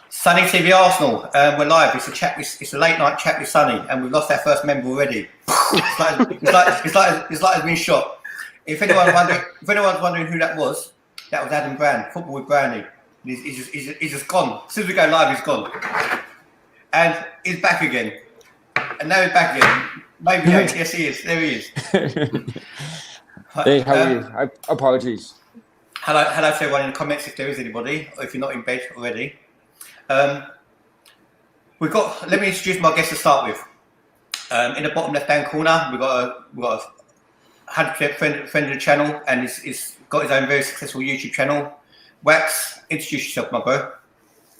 Sonny TV Arsenal, we're live. It's a late night chat with Sonny, and we've lost our first member already. It's like it's been shot. If anyone's wondering who that was Adam Brown, football with Brownie. He's just gone. As soon as we go live, he's gone, and he's back again. And now he's back again. Maybe yes, he is. There he is. Hey, how are you? Apologies. Hello to everyone in the comments if there is anybody, or if you're not in bed already. Let me introduce my guest to start with. In the bottom left-hand corner, we've got a 100% friend of the channel, and he's got his own very successful YouTube channel. Wax, introduce yourself, my bro.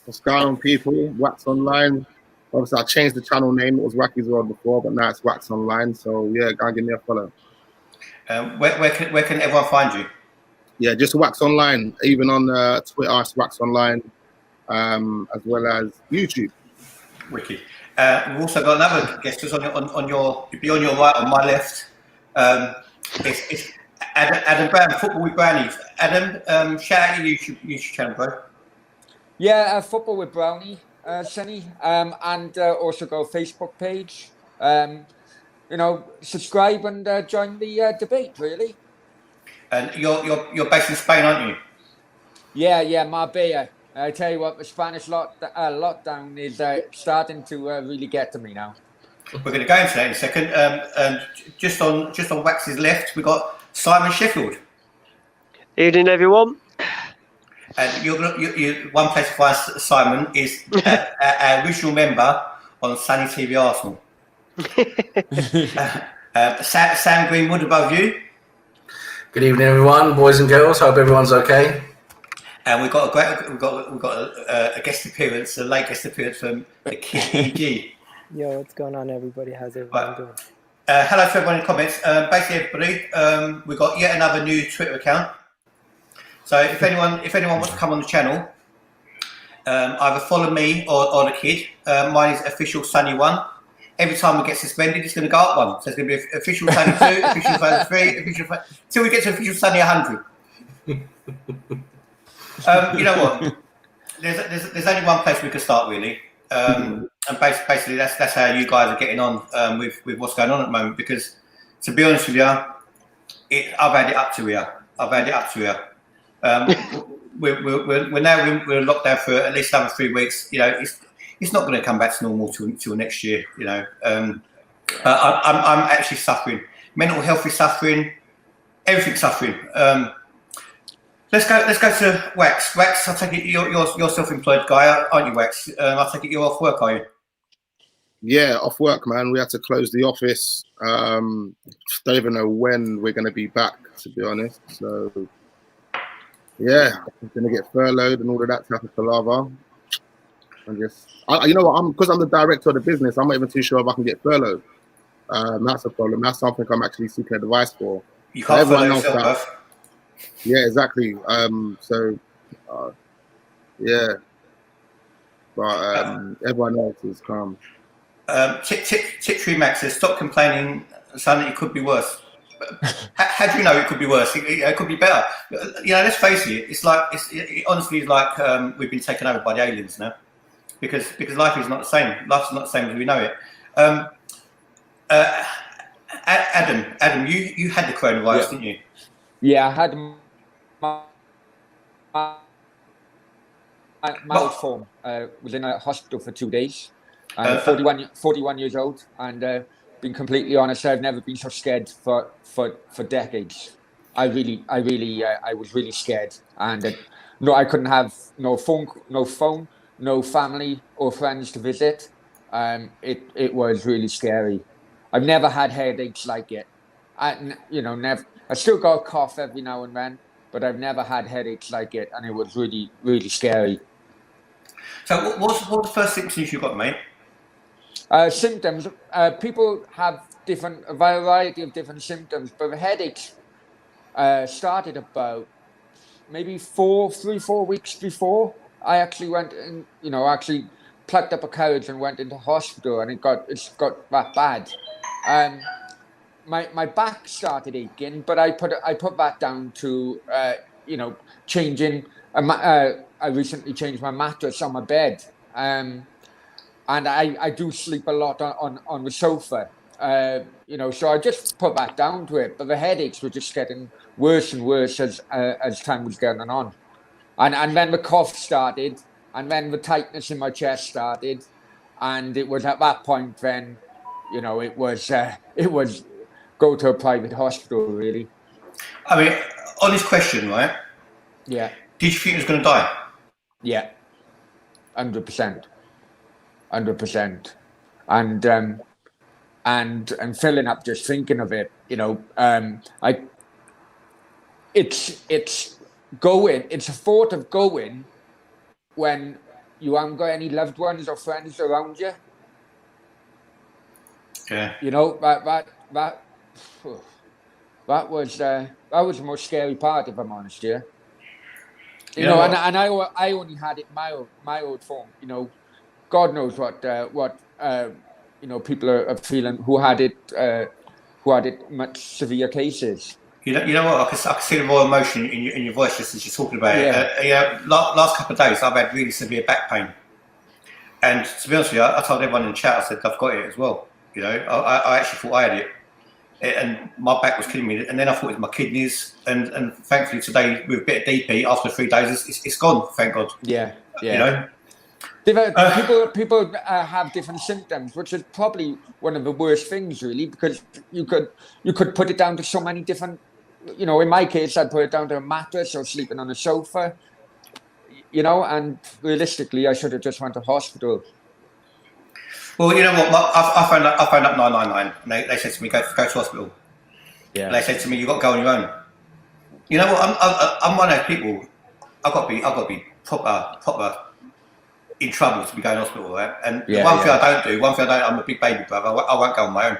What's going on, people? Wax Online. Obviously, I changed the channel name. It was Wacky's World before, but now it's Wax Online. So yeah, go and give me a follow. Where can everyone find you? Yeah, just Wax Online. Even on Twitter, it's Wax Online. As well as YouTube. Wicked. We've also got another guest who's on your right, on my left. It's Adam Brown, Football with Brownie. Adam, shout out your YouTube channel, bro. Yeah, Football with Brownie, Sonny, and also got a Facebook page. Subscribe and join the debate, really. And you're based in Spain, aren't you? Yeah, Marbella. I tell you what, the Spanish lockdown is starting to really get to me now. We're going to go into that in a second. And just on Wax's left, we've got Simon Sheffield. Evening, everyone. And you one place to find Simon is our original member on Sonny TV Arsenal. Sam Greenwood above you. Good evening, everyone, boys and girls. Hope everyone's okay. And we've got a guest appearance, a late guest appearance from the Kid EG. Yo, what's going on, everybody? How's everyone doing? Hello to everyone in the comments. Basically, everybody, we've got yet another new Twitter account. So if anyone wants to come on the channel, either follow me or the Kid. Mine is official Sonny 1. Every time we get suspended, it's going to go up one. So it's going to be official Sonny 2, official Sonny 3, till we get to official Sonny 100. You know what? There's only one place we can start, really, and basically that's how you guys are getting on with what's going on at the moment. Because to be honest with you, I've had it up to here. We're now we're locked down for at least another 3 weeks. You know, it's not going to come back to normal till next year. You know, I'm actually suffering. Mental health is suffering. Everything's suffering. Let's go to Wax. Wax, I take it you're self-employed guy, aren't you, Wax? I take it you're off work, are you? Yeah, off work, man. We had to close the office. Don't even know when we're going to be back, to be honest. So, yeah, I'm going to get furloughed and all of that type of palaver. And you know what? Because I'm the director of the business, I'm not even too sure if I can get furloughed. That's a problem. That's something I'm actually seeking advice for. You can't furlough yourself, yeah, exactly. Yeah, but everyone else is calm. Tip 3 Max says, stop complaining, son, it could be worse. How do you know it could be worse? It could be better. You know, let's face it. It honestly is like we've been taken over by the aliens now, because life is not the same. Life's not the same as we know it. Adam, you had the coronavirus, didn't you? Yeah, I had mild form. Was in a hospital for 2 days. 41 years old, and being completely honest, I've never been so scared for decades. I was really scared, and I couldn't have no phone, no family or friends to visit. It was really scary. I've never had headaches like it. Never. I still got a cough every now and then, but I've never had headaches like it, and it was really, really scary. So what was the first symptoms you got, mate? Symptoms. People have a variety of different symptoms, but the headaches started about maybe 3-4 weeks before I actually went in. Actually plucked up a courage and went into hospital, and it's got that bad. My back started aching, but I put that down to changing I recently changed my mattress on my bed, and I do sleep a lot on the sofa. So I just put that down to it. But the headaches were just getting worse and worse as time was going on, and then the cough started, and then the tightness in my chest started, and it was at that point then, it was go to a private hospital really. I mean, on this question, right? Yeah. Did you think he was going to die? Yeah. 100%. And filling up just thinking of it, it's a thought of going when you haven't got any loved ones or friends around you. Yeah. That was the most scary part, if I'm honest here. And I only had it my old form. God knows what people are feeling who had it much severe cases. You know what? I can see the raw emotion in your voice just as you're talking about it. Last couple of days I've had really severe back pain, and to be honest with you, I told everyone in the chat, I said I've got it as well. I actually thought I had it, and my back was killing me. And then I thought it was my kidneys, and thankfully today with a bit of DP after 3 days, it's gone. Thank God. Yeah. People have different symptoms, which is probably one of the worst things, really, because you could put it down to so many different. In my case, I'd put it down to a mattress or sleeping on a sofa. And realistically, I should have just went to hospital. Well, you know what? I phoned up 999, and they said to me, go to hospital. Yeah. And they said to me, you've got to go on your own. You know what? I'm one of those people. I've got to be proper in trouble to be going to hospital, right? And one thing I don't, I'm a big baby brother. I won't go on my own.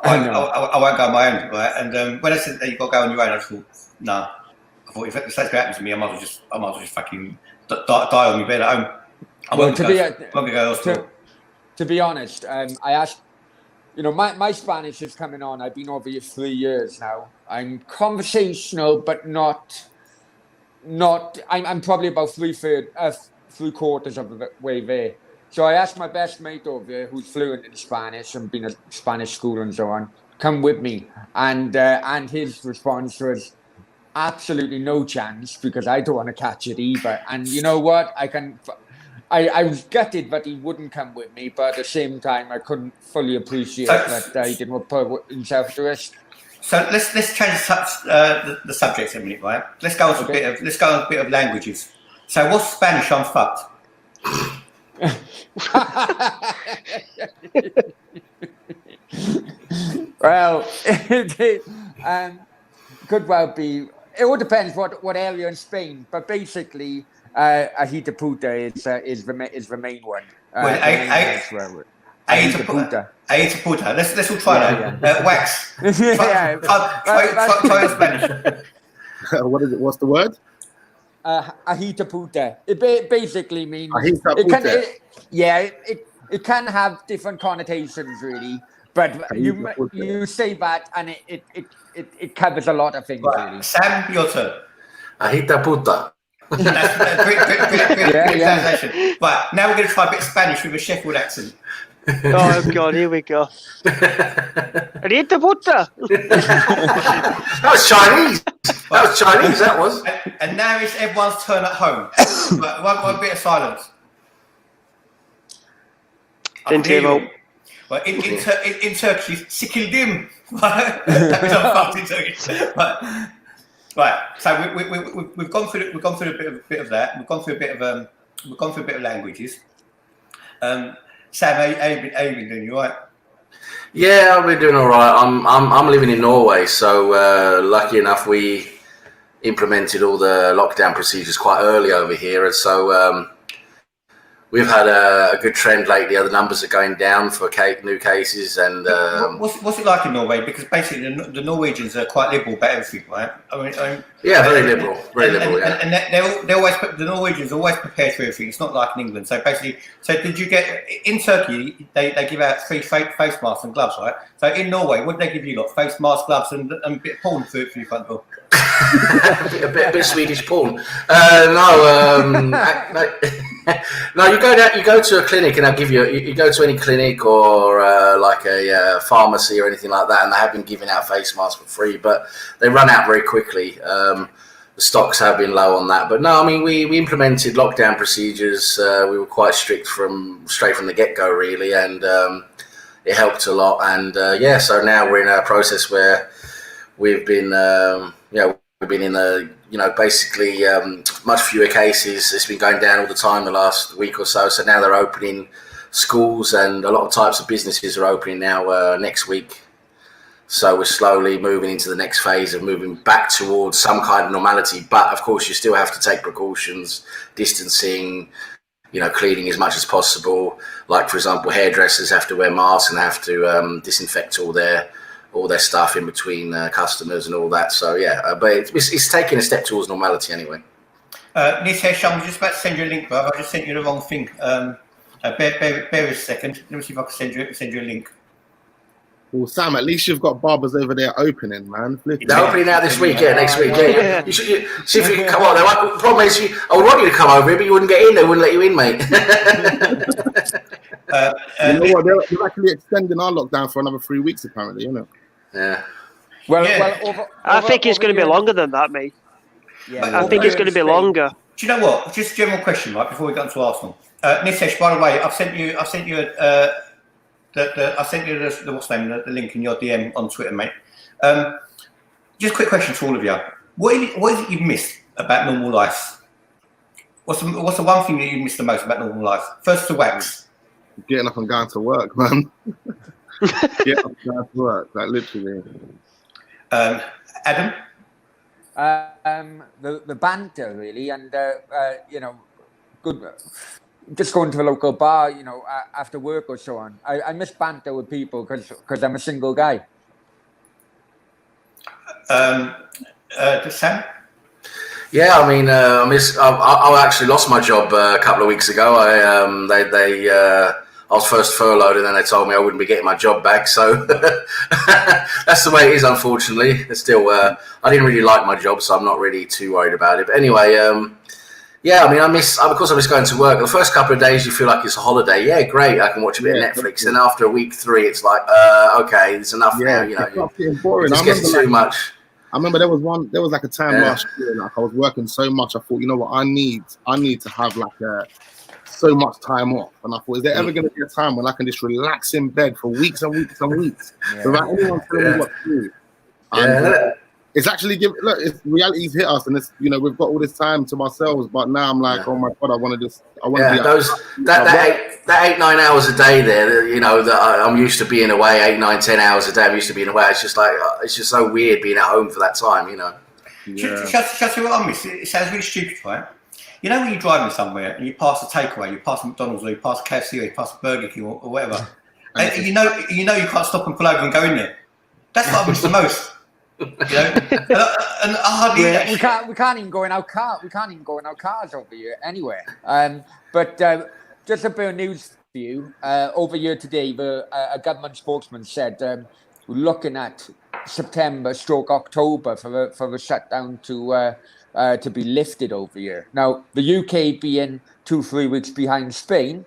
I won't go on my own, right? And when I said that you've got to go on your own, I just thought, nah. I thought if that's going to happen to me, I might as well just fucking die on my bed at home. I'm going to go to hospital. To be honest, I asked, my Spanish is coming on. I've been over here 3 years now. I'm conversational, but not. I'm probably about three quarters of the way there. So I asked my best mate over there, who's fluent in Spanish and been at Spanish school and so on, come with me. And his response was absolutely no chance, because I don't want to catch it either. And you know what? I was gutted that he wouldn't come with me, but at the same time, I couldn't fully appreciate that he didn't put himself to risk. So let's change the subject a minute, right? Let's go on a bit of languages. So what's Spanish? I'm fucked. Well, could well be. It all depends what area in Spain, but basically, Ajita puta is the main one. Ajita puta. Let's all try that. Wax. Try in Spanish. What is it? What's the word? Ajita puta. It basically means it can have different connotations, really. But you say that, and it covers a lot of things, really. Sam, your turn. Ajita puta. That's great translation. Right, now we're going to try a bit of Spanish with a Sheffield accent. Oh God, here we go. Ajita puta. That was Chinese. That was. And now it's everyone's turn at home. One bit of silence. Didn't hear you. Well, in Turkey, sikildim. That was fucked in Turkish. Right. So we've gone through a bit of that. We've gone through a bit of languages. Sam, how you been doing? You all right? Yeah, I've been doing all right. I'm living in Norway, so lucky enough we implemented all the lockdown procedures quite early over here, and so we've had a good trend lately. The numbers are going down for new cases, and what's it like in Norway? Because basically the Norwegians are quite liberal about everything, right? I mean, yeah, very liberal. Yeah. And they always the Norwegians always prepare for everything. It's not like in England. So basically, did you get in Turkey? They give out free face masks and gloves, right? So in Norway, what did they give you? Face masks, gloves, and a bit of porn for your front door. a bit Swedish porn. No, you go to a clinic and they'll give you go to any clinic or like a pharmacy or anything like that, and they have been giving out face masks for free, but they run out very quickly. The stocks have been low on that, but no, I mean we implemented lockdown procedures. We were quite strict straight from the get-go, really, and it helped a lot. And so now we're in a process where we've been we've been in the basically much fewer cases. It's been going down all the time the last week or so. So now they're opening schools, and a lot of types of businesses are opening now next week. So we're slowly moving into the next phase of moving back towards some kind of normality. But of course, you still have to take precautions, distancing, cleaning as much as possible. Like, for example, hairdressers have to wear masks and they have to disinfect all their stuff in between customers and all that. So but it's taking a step towards normality anyway. Nitesh, I was just about to send you a link, brother. I just sent you the wrong thing. Bear a second. Let me see if I can send you a link. Well, Sam, at least you've got barbers over there opening, man. They're opening now this week, next week. Yeah. You should see if you can come on. The problem is, I would want you to come over here, but you wouldn't get in. They wouldn't let you in, mate. You know what? They're actually extending our lockdown for another 3 weeks, apparently. Yeah. Well, I think it's going to be longer than that, mate. Yeah. I think it's going to be longer. Do you know what? Just a general question, right? Before we get into Arsenal, Nitesh. By the way, I've sent you the what's name, the link in your DM on Twitter, mate. Just a quick question to all of you: what is it you've missed about normal life? What's the one thing that you missed the most about normal life? First to Wax. Getting up and going to work, man. Getting up and going to work, like literally. Adam. The banter, really, and good. Just going to a local bar, after work or so on. I miss banter with people because I'm a single guy. Sam? Yeah, I mean, I actually lost my job a couple of weeks ago. I was first furloughed, and then they told me I wouldn't be getting my job back. So that's the way it is, unfortunately. It's still, I didn't really like my job, so I'm not really too worried about it. But anyway, I mean, I miss going to work. The first couple of days, you feel like it's a holiday. Yeah, great. I can watch a bit of Netflix. Then after week 3, it's like, okay, it's enough now. It's boring. It just gets too much. I remember there was like a time last year, like I was working so much. I thought, you know what, I need to have like so much time off. And I thought, is there ever going to be a time when I can just relax in bed for weeks and weeks and weeks without anyone telling me what to do? And, it's actually reality's hit us, and it's we've got all this time to ourselves. But now I'm like, oh my god, I want to be. That 8-9 hours a day there. That I'm used to being away 8, 9, 10 hours a day. I'm used to being away. It's just like it's just so weird being at home for that time. Shall I tell you what I miss? It sounds really stupid, right? When you're driving somewhere and you pass a takeaway, you pass a McDonald's or you pass a KFC or you pass a Burger King or whatever, and you can't stop and pull over and go in there. That's what I miss the most. And hardly we can't even go in our car. We can't even go in our cars over here anywhere. But just a bit of news for you. Over here today, a government spokesman said we're looking at September/October for the shutdown to be lifted over here. Now the UK being 2-3 weeks behind Spain,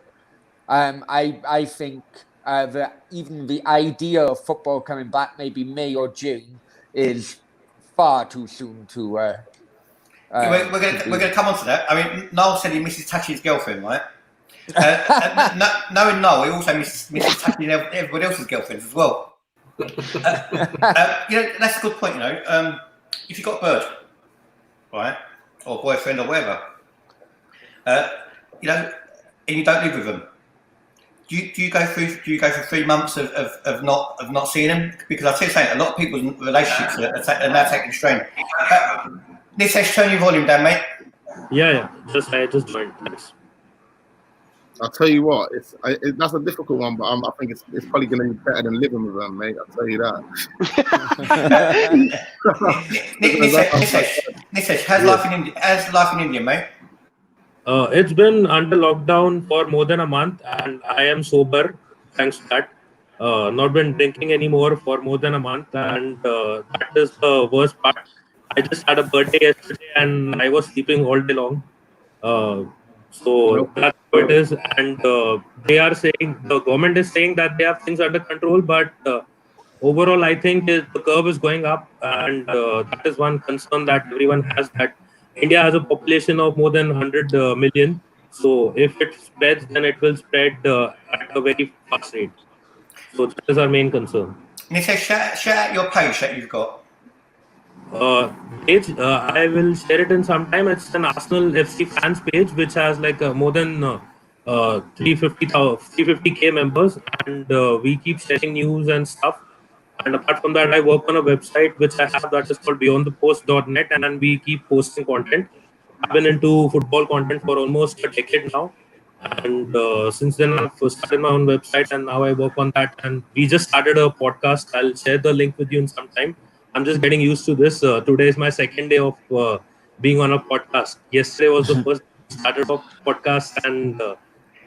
I think that even the idea of football coming back maybe May or June is far too soon to. We're going to come on to that. I mean, Noel said he misses touching his girlfriend, right? Knowing Noel, he also misses touching everybody else's girlfriends as well. That's a good point. If you've got a bird, right, or a boyfriend or whatever, and you don't live with them. Do you go through 3 months of not seeing them? Because I'll tell you something, a lot of people's relationships are now taking strain. Nitesh, turn your volume down, mate. Yeah. I just joined. Thanks. I'll tell you what, that's a difficult one, but I think it's probably going to be better than living with them, mate. I'll tell you that. Nitesh, how's life in India, mate? It's been under lockdown for more than a month, and I am sober thanks to that. Not been drinking anymore for more than a month, and that is the worst part. I just had a birthday yesterday and I was sleeping all day long. So that's how it is. And they are saying, the government is saying that they have things under control, but overall, I think the curve is going up. And that is one concern that everyone has, that India has a population of more than 100 million. So if it spreads, then it will spread at a very fast rate. So that is our main concern. Nitesh, shout out your page that you've got. Page, I will share it in some time. It's an Arsenal FC fans page, which has like more than 350k members, and we keep sharing news and stuff. And apart from that, I work on a website which I have that is called beyondthepost.net, and we keep posting content. I've been into football content for almost a decade now, and since then I've started my own website, and now I work on that. And we just started a podcast. I'll share the link with you in some time. I'm just getting used to this. Today is my second day of being on a podcast. Yesterday was the first started of podcast, and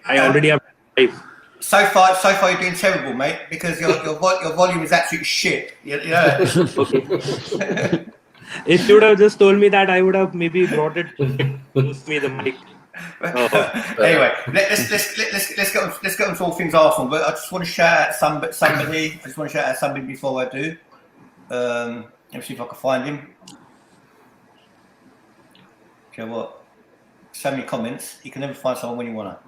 I already have 5. So far you're doing terrible, mate, because your volume is absolutely shit. Yeah. Okay. If you would have just told me that, I would have maybe brought it close to me the mic. Anyway, let's get on to all things Arsenal. But I just want to shout out somebody. I just want to shout out somebody before I do. Let me see if I can find him. Okay, what? So many comments. You can never find someone when you wanna.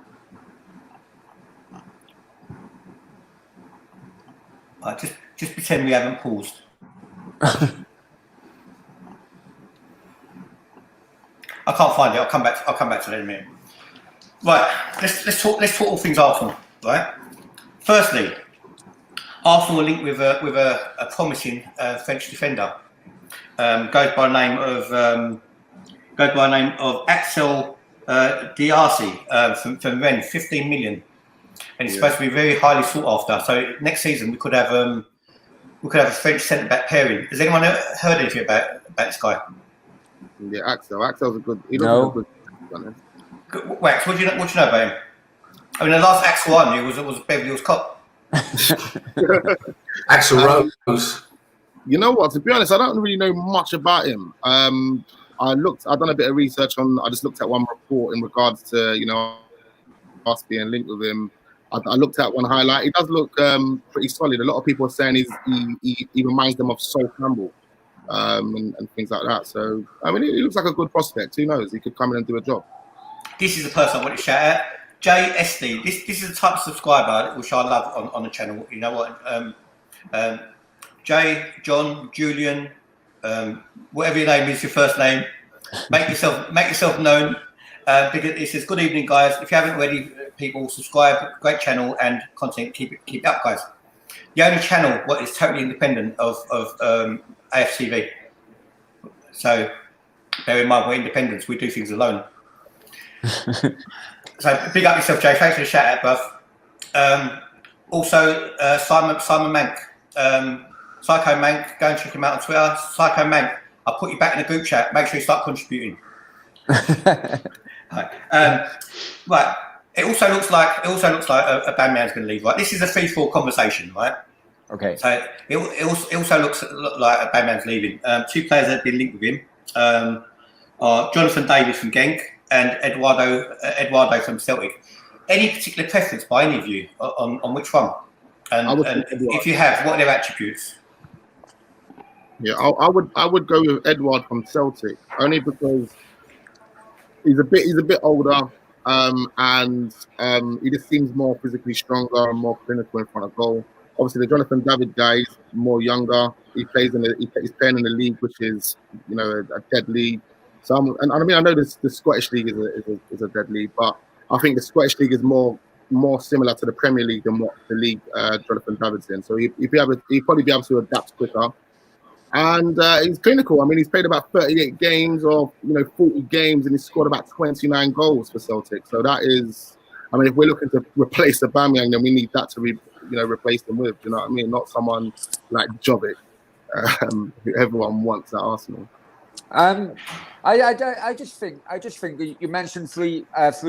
Just pretend we haven't paused. I can't find it. I'll come back to that in a minute. Right, let's talk all things Arsenal. Right. Axel Arsenal are linked with a promising French defender. Goes by the name of Axel Diarcy from Rennes, 15 million, and it's supposed to be very highly sought after. So next season we could have a French centre back pairing. Has anyone heard anything about this guy? Yeah, Axel's a good. He looks a good. Wax, what do you know about him? I mean, the last Axel I knew was Beverly Hills Cop. Axel Rose. You know what? To be honest, I don't really know much about him. I've done a bit of research on. I just looked at one report in regards to us being linked with him. I looked at one highlight. He does look pretty solid. A lot of people are saying he reminds them of Sol Campbell and things like that. So I mean, he looks like a good prospect. Who knows? He could come in and do a job. This is the person I want to shout out. JSD. This is the type of subscriber which I love on the channel. You know what? Jay, John, Julian, whatever your name is, your first name. Make yourself known. Because it says, "Good evening, guys. If you haven't already, people subscribe. Great channel and content. Keep it up, guys." The only channel what is totally independent of AFTV. So bear in mind, we're independents. We do things alone. So big up yourself, Jay. Thanks for the shout out, bruv. Also, Simon Mank, Psycho Mank. Go and check him out on Twitter. Psycho Mank. I'll put you back in the group chat. Make sure you start contributing. Right. It also looks like a bandman's going to leave. Right. This is a free-for-all conversation, right? Okay. So it also looks like a bandman's leaving. 2 players that have been linked with him are Jonathan Davis from Genk and Eduardo from Celtic. Any particular preference by any of you on which one? And if you have, what are their attributes? Yeah, I would go with Edouard from Celtic, only because he's a bit older, and he just seems more physically stronger and more clinical in front of goal. Obviously, the Jonathan David guy is more younger. He's playing in the league, which is a dead league. So I mean, I know the Scottish league is a dead league, but I think the Scottish league is more similar to the Premier League than what the league Jonathan David's in. So he'd probably be able to adapt quicker. And he's clinical. I mean, he's played about 38 games or 40 games, and he's scored about 29 goals for Celtic. So that is, I mean, if we're looking to replace Aubameyang, then we need that to replace them with. You know what I mean? Not someone like Jovic, who everyone wants at Arsenal. I just think you mentioned three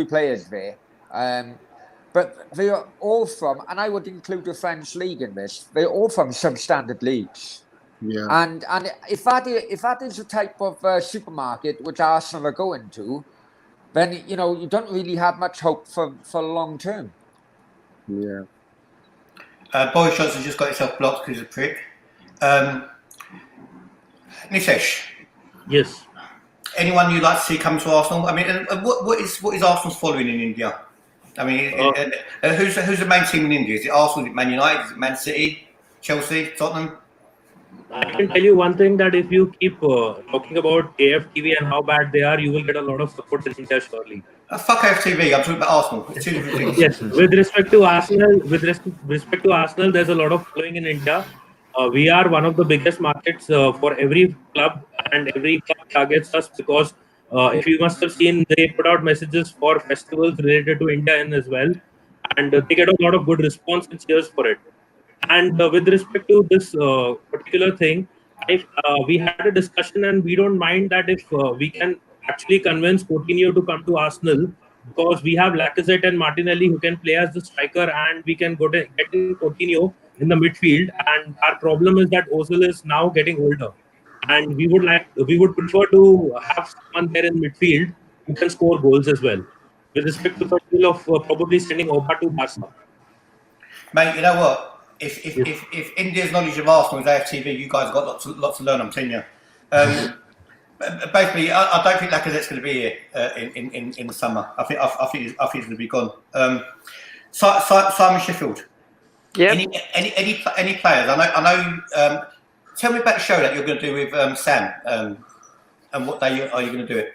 players there, but they are all from, and I would include the French league in this. They're all from substandard leagues. Yeah. And if that is the type of supermarket which Arsenal are going to, then you don't really have much hope for long term. Yeah. Boris Johnson just got himself blocked because he's a prick. Nisesh. Yes. Anyone you'd like to see come to Arsenal? I mean, what is Arsenal's following in India? I mean, who's the main team in India? Is it Arsenal? Is it Man United? Is it Man City? Chelsea? Tottenham? I can tell you one thing, that if you keep talking about AFTV and how bad they are, you will get a lot of support in India surely. Fuck AFTV. I'm talking about Arsenal. It's two different things. Yes, with respect to Arsenal, there's a lot of following in India. We are one of the biggest markets for every club, and every club targets us because if you must have seen, they put out messages for festivals related to India in as well, and they get a lot of good response and cheers for it. And with respect to this particular thing, we had a discussion, and we don't mind that if we can actually convince Coutinho to come to Arsenal, because we have Lacazette and Martinelli who can play as the striker, and we can get in Coutinho in the midfield. And our problem is that Ozil is now getting older, and we would prefer to have someone there in midfield who can score goals as well. With respect to the deal of probably sending Oba to Barca. Mate, you know what? If India's knowledge of Arsenal is AFTV, you guys got lots to learn. I'm telling you. Basically, I don't think Lacazette's going to be here in the summer. I think he's going to be gone. Simon Sheffield. Yeah. Any players? I know. Tell me about the show that you're going to do with Sam. And what day are you going to do it?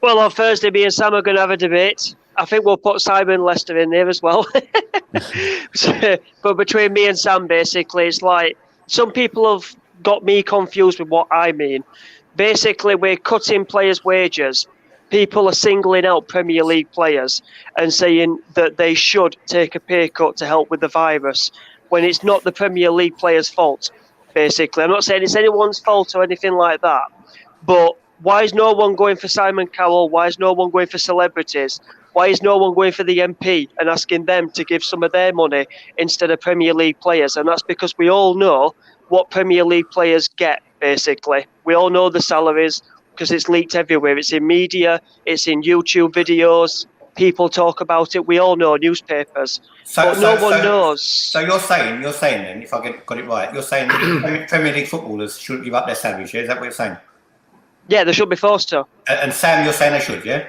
Well, on Thursday, me and Sam are going to have a debate. I think we'll put Simon Lester in there as well. But between me and Sam, basically, it's like some people have got me confused with what I mean. Basically, we're cutting players' wages. People are singling out Premier League players and saying that they should take a pay cut to help with the virus, when it's not the Premier League players' fault, basically. I'm not saying it's anyone's fault or anything like that, but why is no one going for Simon Cowell? Why is no one going for celebrities? Why is no one going for the MP and asking them to give some of their money instead of Premier League players? And that's because we all know what Premier League players get, basically. We all know the salaries because it's leaked everywhere. It's in media, it's in YouTube videos, people talk about it. We all know, newspapers. But no one knows. So you're saying then, if I got it right, you're saying Premier League footballers shouldn't give up their salaries, yeah? Is that what you're saying? Yeah, they should be forced to. And Sam, you're saying they should, yeah?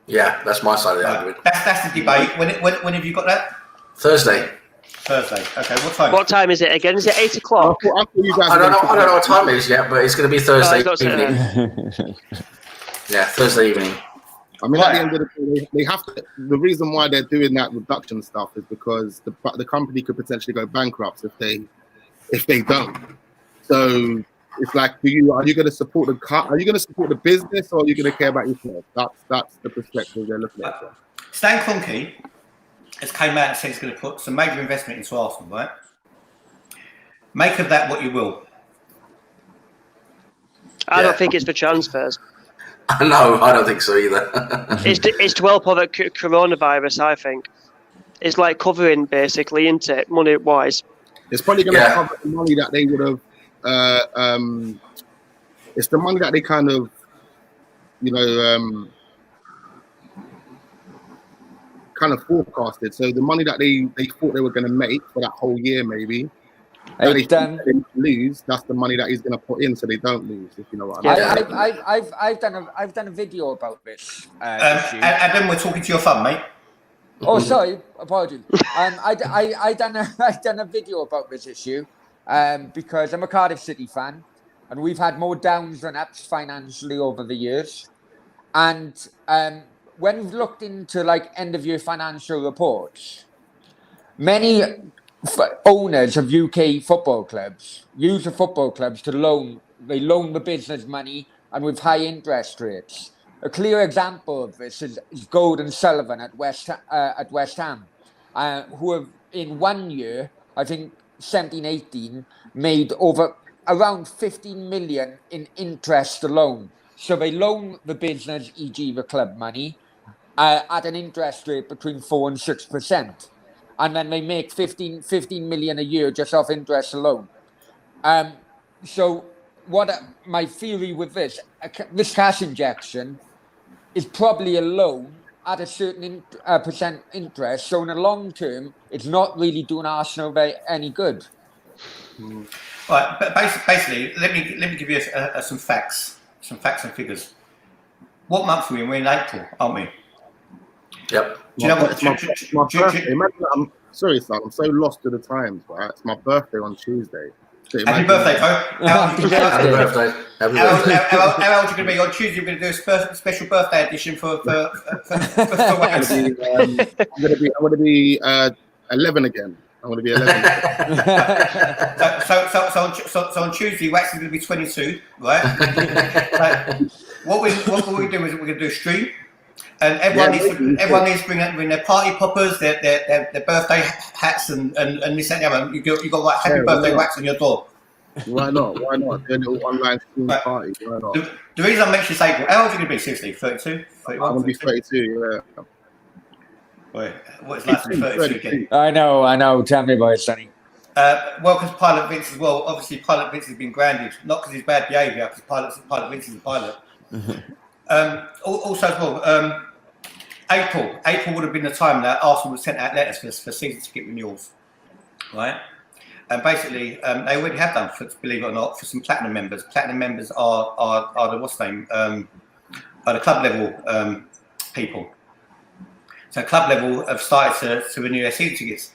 Yeah, that's my side of the argument. That's the debate. When have you got that? Thursday. Okay, what time? What time is it again? Is it 8 o'clock? I don't know what time it is yet, but it's going to be Thursday evening. Yeah, Thursday evening. I mean, at the end of the day, they have to. The reason why they're doing that reduction stuff is because the company could potentially go bankrupt if they don't. So it's like, are you going to support the cut? Are you going to support the business, or are you going to care about yourself? That's the perspective they're looking at. Stan Kroenke has came out and said he's going to put some major investment into Arsenal, right? Make of that what you will. I don't think it's for transfers. No, I don't think so either. It's to help with coronavirus, I think. It's like covering, basically, isn't it, money-wise? It's probably going to cover the money that they would have. It's the money that they kind of, kind of forecasted. So the money that they thought they were going to make for that whole year, maybe. They lose. That's the money that he's going to put in, so they don't lose. If you know what I mean. I've done a video about this. Adam, we're talking to your phone, mate. Oh, sorry, apologies. I done a video about this issue because I'm a Cardiff City fan, and we've had more downs than ups financially over the years. And when we've looked into like end of year financial reports, many owners of UK football clubs use the football clubs to loan the business money, and with high interest rates. A clear example of this is Gold and Sullivan at West Ham, who have in 1 year, I think 17-18, made over around 15 million in interest alone. So they loan the business, e.g. the club money, at an interest rate between 4 and 6%. And then they make 15 million a year just off interest alone. So my theory with this cash injection is probably a loan at a certain percent interest. So in the long term, it's not really doing Arsenal any good. Right, but basically, let me give you some facts and figures. What month are we in? We're in April, aren't we? Yep. Do you know what? It's my birthday. Imagine I'm sorry, son. I'm so lost to the times, right? It's my birthday on Tuesday. So Happy birthday, bro. Happy birthday. Happy birthday. How old are you going to be? On Tuesday, we're going to do a special birthday edition for Wax. I'm going to be 11 again. I'm going to be 11. So on Tuesday, Wax is going to be 22, right? What we're doing is we're going to do a stream, and everyone needs to bring their party poppers, their birthday hats, and this and the other. You got like happy birthday Wax on your door. Why not? Do a little online stream party. Why not? The reason I mentioned April, how old are you going to be? Seriously, 32, 31? I'm going to be 32. Yeah. Wait, what is life to be 32 again? I know. Tell me about it, Sonny. Welcome to Pilot Vince as well. Obviously, Pilot Vince has been grounded, not because he's bad behaviour, because Pilot Vince is a pilot. Also, as well, April would have been the time that Arsenal would sent out letters for season ticket renewals, right? And basically, they already have done, believe it or not, for some platinum members. Platinum members are the what's name? Are the club level people. So club level have started to renew their season tickets.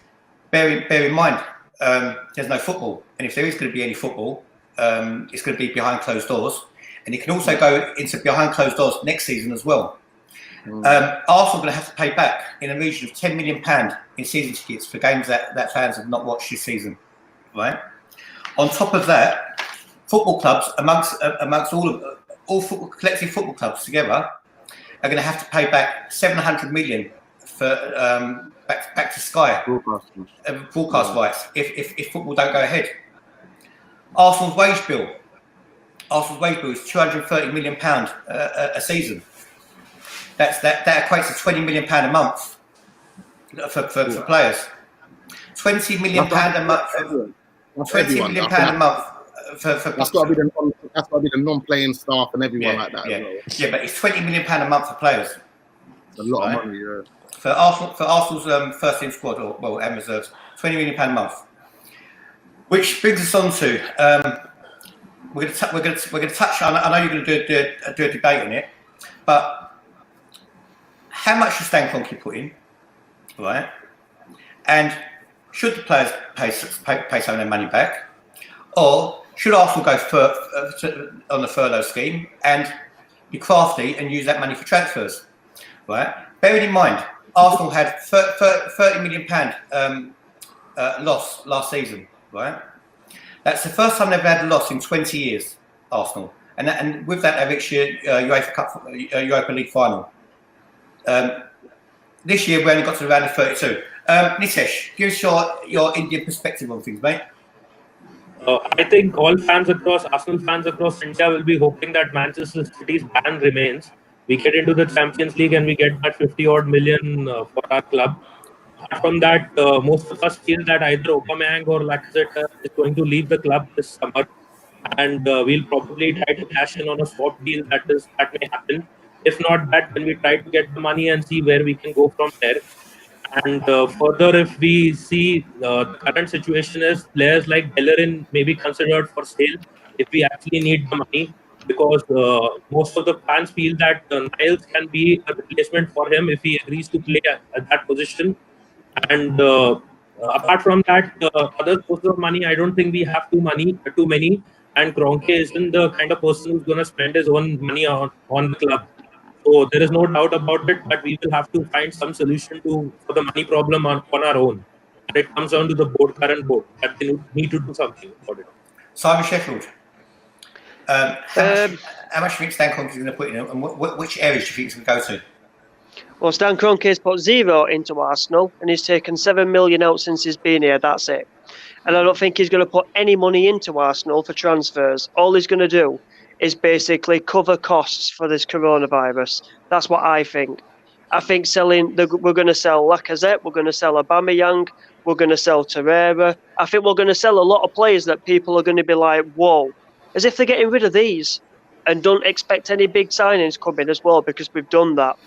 Bear in mind, there's no football, and if there is going to be any football, it's going to be behind closed doors, and it can also go into behind closed doors next season as well. Arsenal are going to have to pay back in a region of £10 million in season tickets for games that fans have not watched this season, right? On top of that, football clubs amongst all collective football clubs together are going to have to pay back 700 million for back to Sky broadcast rights if football don't go ahead. Arsenal's wage bill is £230 million a season. That equates to £20 million a month for players. £20 million a month. £20 million a month for that's got to be the non-playing staff and everyone like that. Yeah, as well. yeah, but it's £20 million a month for players. It's a lot of money. Yeah. For Arsenal's first team squad and reserves, £20 million a month. Which brings us on to we're going to touch. I know you're going to do a debate on it, but how much should Stan Kroenke put in, right? And should the players pay some of their money back, or should Arsenal go on the furlough scheme and be crafty and use that money for transfers, right? Bearing in mind, Arsenal had £30 million loss last season, right? That's the first time they've had a loss in 20 years, Arsenal, and with that they've reached Europa League final. This year we only got to the round of 32. Nitesh, give us your Indian perspective on things, mate. I think all Arsenal fans across India will be hoping that Manchester City's ban remains. We get into the Champions League and we get that 50-odd million for our club. Apart from that, most of us feel that either Aubameyang or Lacazette is going to leave the club this summer, and we'll probably try to cash in on a swap deal that may happen. If not that, then we try to get the money and see where we can go from there. And further, if we see the current situation is players like Bellerin may be considered for sale if we actually need the money, because most of the fans feel that Niles can be a replacement for him if he agrees to play at that position. And apart from that, other sources of money, I don't think we have too many. And Kroenke isn't the kind of person who's going to spend his own money on the club. So there is no doubt about it, but we will have to find some solution for the money problem on our own. And it comes down to the current board, that they need to do something about it. Simon Sheffield, how much do you think Stan Kroenke is going to put in, and which areas do you think he's going to go to? Well, Stan Kroenke has put zero into Arsenal, and he's taken 7 million out since he's been here. That's it. And I don't think he's going to put any money into Arsenal for transfers. All he's going to do is basically cover costs for this coronavirus. That's what I think. I think we're going to sell Lacazette, we're going to sell Aubameyang, We're going to sell Torreira. I think we're going to sell a lot of players that people are going to be like, whoa, as if they're getting rid of these. And don't expect any big signings coming as well, because we've done that.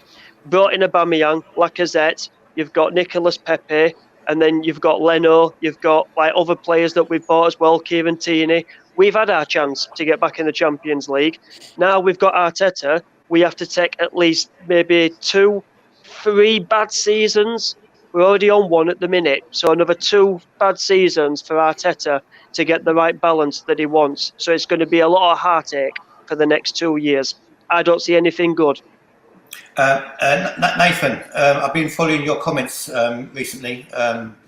Brought in Aubameyang, Lacazette, you've got Nicolas Pepe, and then you've got Leno, you've got like other players that we've bought as well, Kieran Tierney. We've had our chance to get back in the Champions League. Now we've got Arteta. We have to take at least maybe 2-3 bad seasons. We're already on one at the minute, so another 2 bad seasons for Arteta to get the right balance that he wants. So it's going to be a lot of heartache for the next 2 years. I don't see anything good. Nathan, I've been following your comments recently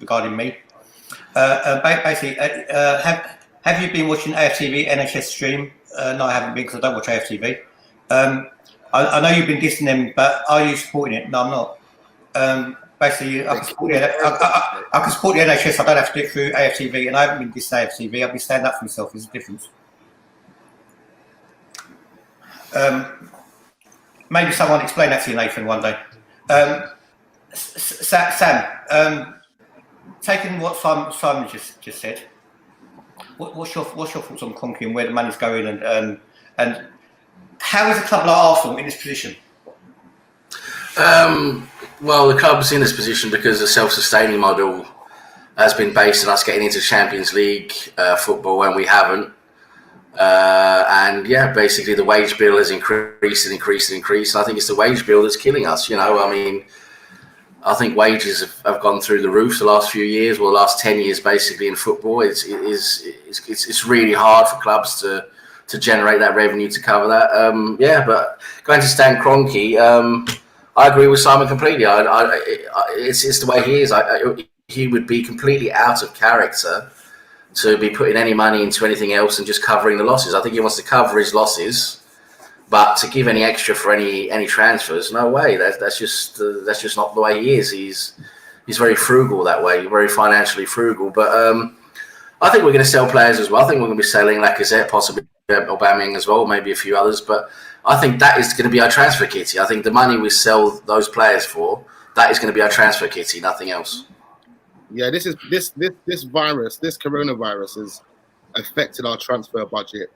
regarding me. Basically, have you been watching AFTV NHS stream? No, I haven't been, because I don't watch AFTV. I know you've been dissing them, but are you supporting it? No, I'm not. Basically, I can support the NHS. I don't have to do it through AFTV, and I haven't been dissing AFTV. I've been standing up for myself. There's a difference. Maybe someone explain that to you, Nathan, one day. Sam, taking what Simon just said, what's your thoughts on Kroenke and where the money's going, and how is a club like Arsenal in this position? Well, the club's in this position because the self-sustaining model has been based on us getting into Champions League football when we haven't. And yeah, basically the wage bill has increased. I think it's the wage bill that's killing us. I mean, I think wages have gone through the roof the last few years, well, the last 10 years basically in football. It's really hard for clubs to generate that revenue to cover that. Yeah, but going to Stan Kroenke, I agree with Simon completely. It's the way he is. He would be completely out of character to be putting any money into anything else and just covering the losses. I think he wants to cover his losses, but to give any extra for any transfers, no way. That's just not the way he is. He's very frugal that way, very financially frugal. But I think we're going to sell players as well. I think we're going to be selling Lacazette, possibly Aubameyang as well, maybe a few others. But I think that is going to be our transfer kitty. I think the money we sell those players for, that is going to be our transfer kitty, nothing else. Yeah, this coronavirus has affected our transfer budget,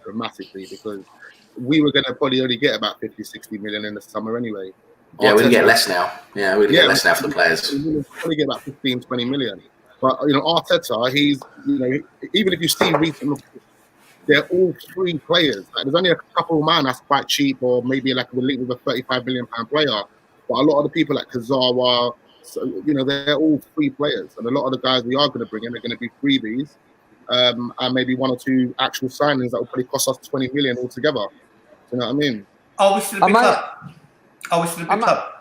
dramatically, because we were going to probably only get about 50-60 million in the summer anyway. Yeah, we're going to get less now. Yeah, we're going to get less now for the players. We'll probably get about 15-20 million. But, Arteta, he's, even if you see recent, they're all 3 players. Like, there's only a couple man that's quite cheap, or maybe like a link with a £35 million player. But a lot of the people like Kazawa, so, they're all 3 players. And a lot of the guys we are going to bring in are going to be freebies. And maybe 1 or 2 actual signings that will probably cost us 20 million altogether. Do you know what I mean? Oh, we still a big club.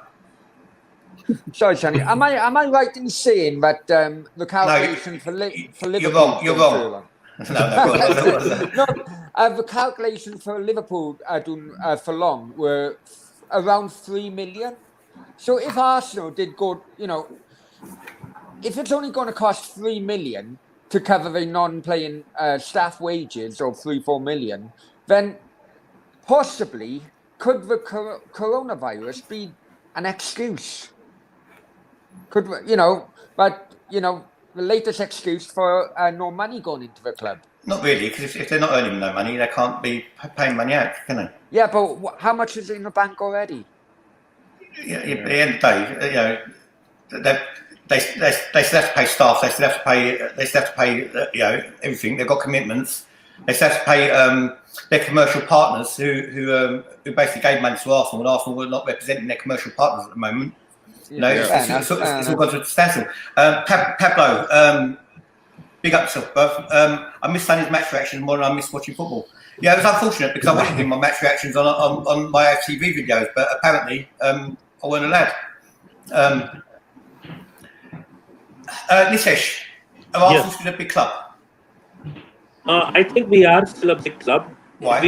Sorry, Sonny. Am I right in saying that the calculation for Liverpool? You're wrong. No, the calculation for Liverpool for long were around 3 million. So if Arsenal did go, if it's only going to cost 3 million to cover the non-playing staff wages of 3-4 million, then possibly could the coronavirus be an excuse? Could the latest excuse for no money going into the club? Not really, because if they're not earning no money, they can't be paying money out, can they? Yeah, but how much is in the bank already? Yeah, at the end of the day, they still have to pay staff. They still have to pay everything. They've got commitments. They still have to pay their commercial partners who basically gave money to Arsenal, and Arsenal were not representing their commercial partners at the moment. It's all gone to a standstill. Pablo, big up yourself, bruv. I missed Sonny's match reaction more than I missed watching football. Yeah, it was unfortunate because I wanted to do my match reactions on my FTV videos, but apparently I weren't allowed. Nisesh, are Arsenal still a big club? I think we are still a big club. Why?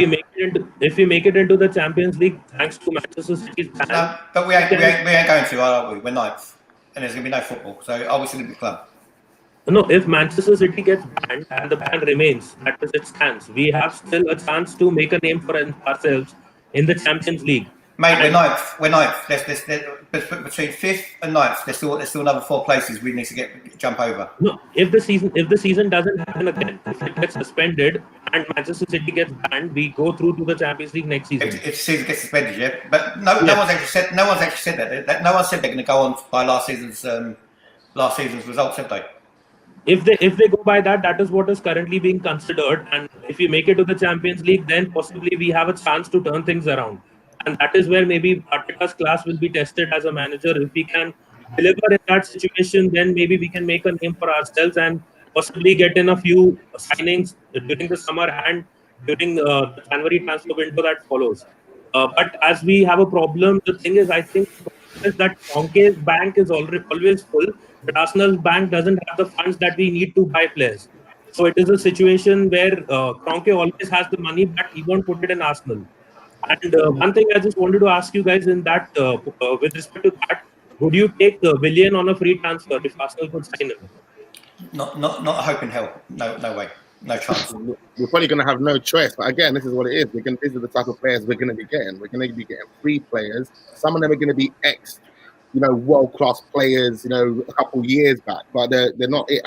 If we make it into the Champions League, thanks to Manchester City's ban. No, but we ain't going to, are we? We're 9th, and there's going to be no football. So are we still a big club? No, if Manchester City gets banned and the ban remains, as it stands, we have still a chance to make a name for ourselves in the Champions League. Mate, we're ninth. We're ninth. There's between fifth and ninth. There's still another 4 places we need to jump over. No, if the season doesn't happen again, if it gets suspended and Manchester City gets banned, we go through to the Champions League next season. If the season gets suspended, yeah. But no one's actually said that. No one said they're going to go on by last season's results, have they? If they go by that, that is what is currently being considered. And if we make it to the Champions League, then possibly we have a chance to turn things around. And that is where maybe Arteta's class will be tested as a manager. If we can deliver in that situation, then maybe we can make a name for ourselves and possibly get in a few signings during the summer and during the January transfer window that follows. But as we have a problem, the thing is, I think is that Kroenke's bank is always full, but Arsenal's bank doesn't have the funds that we need to buy players. So it is a situation where Kroenke always has the money, but he won't put it in Arsenal. And one thing I just wanted to ask you guys in that, with respect to that, would you take Willian on a free transfer if Arsenal could sign him? Not a hope in hell. No way. No chance. We're probably going to have no choice. But again, this is what it is. These are the type of players we're going to be getting. We're going to be getting free players. Some of them are going to be world-class players, a couple years back. But they're not it.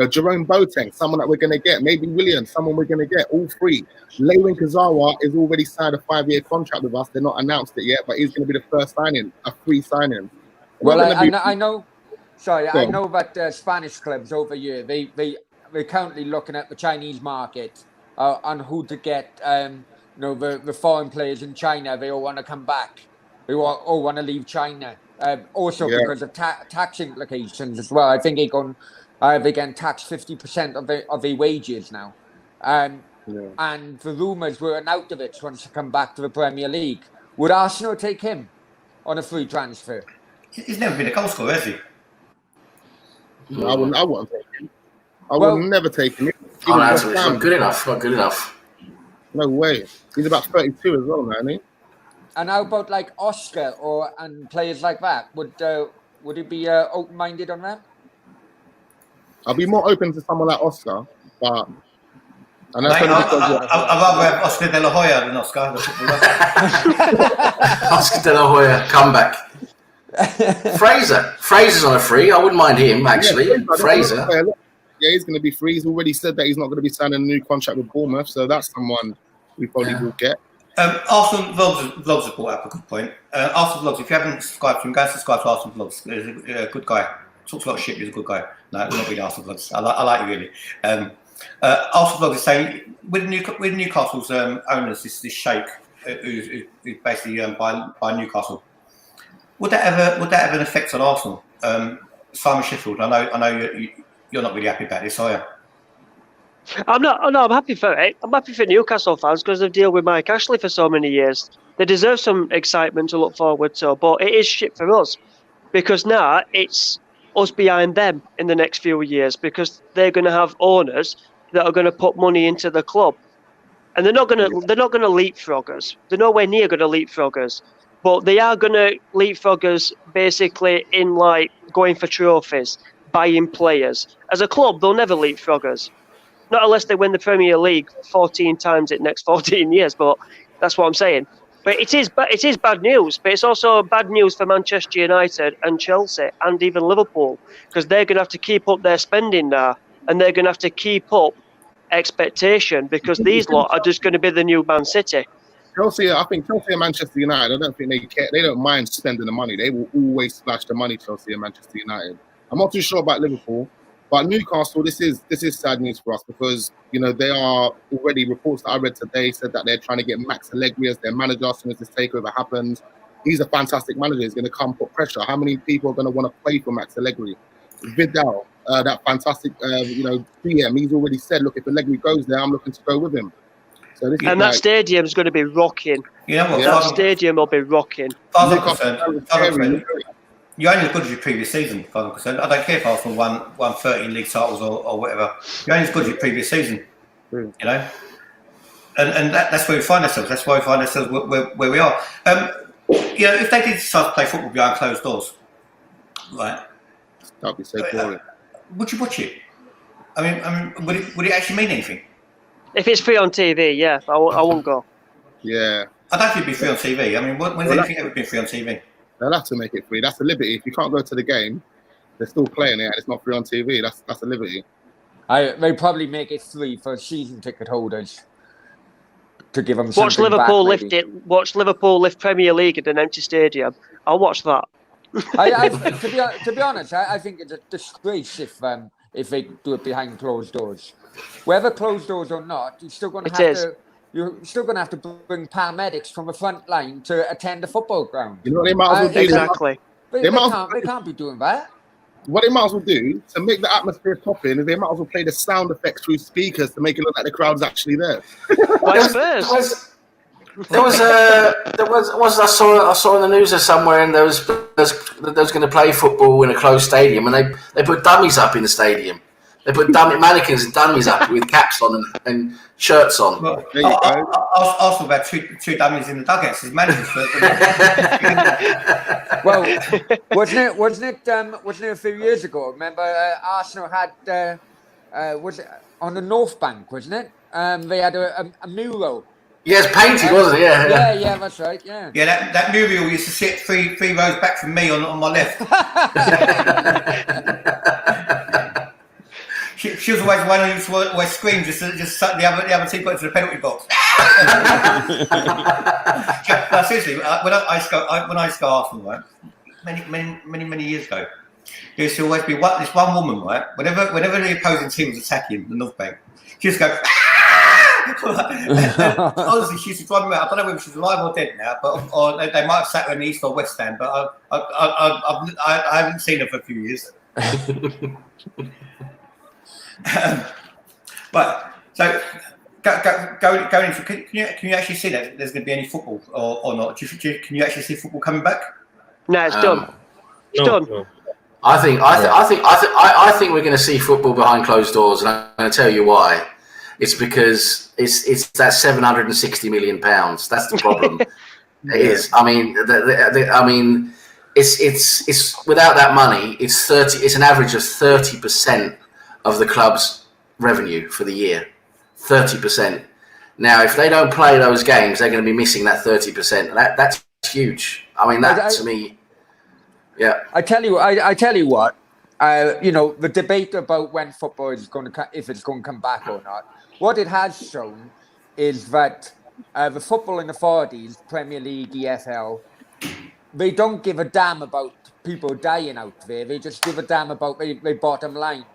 Jerome Boateng, someone that we're going to get. Maybe William, someone we're going to get. All three. Lewin Kazawa is already signed a 5-year contract with us. They're not announced it yet, but he's going to be the first signing, a free signing. Well, I know. Sorry, I know that Spanish clubs over here, they're currently looking at the Chinese market on who to get. The foreign players in China, they all want to come back. They all want to leave China. Because of tax implications as well. I think they get taxed 50% of their wages now. And the rumours were Arnautovic wants to come back to the Premier League. Would Arsenal take him on a free transfer? He's never been a goal scorer, has he? No, I wouldn't take him. I would never take him. Not good enough. No way. He's about 32 as well, man. And how about like Oscar and players like that? Would he be open-minded on that? I'll be more open to someone like Oscar, but I'd rather have Oscar De La Hoya than Oscar. Oscar De La Hoya, come back. Fraser's on a free. I wouldn't mind him actually. Fraser. Yeah, he's going to be free. He's already said that he's not going to be signing a new contract with Bournemouth, so that's someone we probably will get. Arsenal Vlogs have brought up a good point. Arsenal Vlogs, if you haven't subscribed to him, go and subscribe to Arsenal Vlogs. He's a good guy. Talks a lot of shit, he's a good guy. No, we're not really Arsenal Vlogs. I like you really. Arsenal Vlogs is saying, with Newcastle's owners, this sheikh who's basically owned by Newcastle, would that have an effect on Arsenal? Simon Sheffield, I know you're not really happy about this, are you? I'm not. No, I'm happy for it. I'm happy for Newcastle fans because they've dealt with Mike Ashley for so many years. They deserve some excitement to look forward to, but it is shit for us because now it's us behind them in the next few years because they're going to have owners that are going to put money into the club, and they're not going to leapfrog us. They're nowhere near going to leapfrog us, but they are going to leapfrog us basically in like going for trophies, buying players. As a club, they'll never leapfrog us. Not unless they win the Premier League 14 times in the next 14 years, but that's what I'm saying. But it is bad news, but it's also bad news for Manchester United and Chelsea and even Liverpool because they're going to have to keep up their spending now and they're going to have to keep up expectation because these lot are just going to be the new Man City. I think Chelsea and Manchester United, I don't think they care. They don't mind spending the money. They will always splash the money, Chelsea and Manchester United. I'm not too sure about Liverpool. But Newcastle, this is sad news for us because, they are already reports that I read today said that they're trying to get Max Allegri as their manager as soon as this takeover happens. He's a fantastic manager. He's going to come put pressure. How many people are going to want to play for Max Allegri? Vidal, that fantastic, PM, he's already said, look, if Allegri goes there, I'm looking to go with him. So that stadium's going to be rocking. You know what? That stadium will be rocking. You're only as good as your previous season, as far as I'm concerned. I don't care if Arsenal won 13 league titles or whatever. You're only as good as your previous season, And that's where we find ourselves. That's why we find ourselves where we are. If they did decide to play football behind closed doors, right? That'd be so boring. Would you watch it? I mean, would it actually mean anything? If it's free on TV, yeah, I won't go. Yeah. I don't think it'd be free on TV. I mean, when's anything ever been free on TV? They'll have to make it free. That's a liberty. If you can't go to the game, they're still playing it and it's not free on TV. That's a liberty. They probably make it free for season ticket holders to give them Watch something Liverpool back, lift it. Watch Liverpool lift Premier League at an empty stadium. I'll watch that. To be honest, I think it's a disgrace if they do it behind closed doors. Whether closed doors or not, you're still going to have to bring paramedics from the front line to attend the football ground. You know what they might as well do? Exactly. They can't be doing that. What they might as well do to make the atmosphere popping is they might as well play the sound effects through speakers to make it look like the crowd's actually there. Like Spurs. I saw in the news somewhere, and there was going to play football in a closed stadium, and they put dummies up in the stadium. They put mannequins and dummies up with caps on and shirts on. Well, Arsenal had two dummies in the dugouts as managers. Well, wasn't it a few years ago? Remember, Arsenal had was it on the North Bank? Wasn't it? They had a mural. Yeah, it's painted, wasn't it? Yeah, that's right. Yeah. Yeah, that mural used to sit three rows back from me on my left. She was always one who used to always scream just suck the other team got into the penalty box. No, seriously, when I used to go Arsenal, right, many years ago, there used to always be this one woman, right, whenever the opposing team was attacking the North Bank, she used to go. Honestly, she used to drive me out. I don't know whether she's alive or dead now, or they might have sat her in the East or West Stand, but I haven't seen her for a few years. But so going into, can you actually see that there's going to be any football or not? Can you actually see football coming back? No, it's done. It's done. No. I think we're going to see football behind closed doors, and I'm going to tell you why. It's because it's that £760 million. That's the problem. It is. I mean, it's without that money, it's an average of 30% of the club's revenue for the year. 30%. Now, if they don't play those games, they're going to be missing that 30%. That's huge. I mean, to me, yeah. I tell you what. The debate about when football is going to, if it's going to come back or not. What it has shown is that the football in authorities, Premier League, EFL, they don't give a damn about people dying out there. They just give a damn about their bottom line.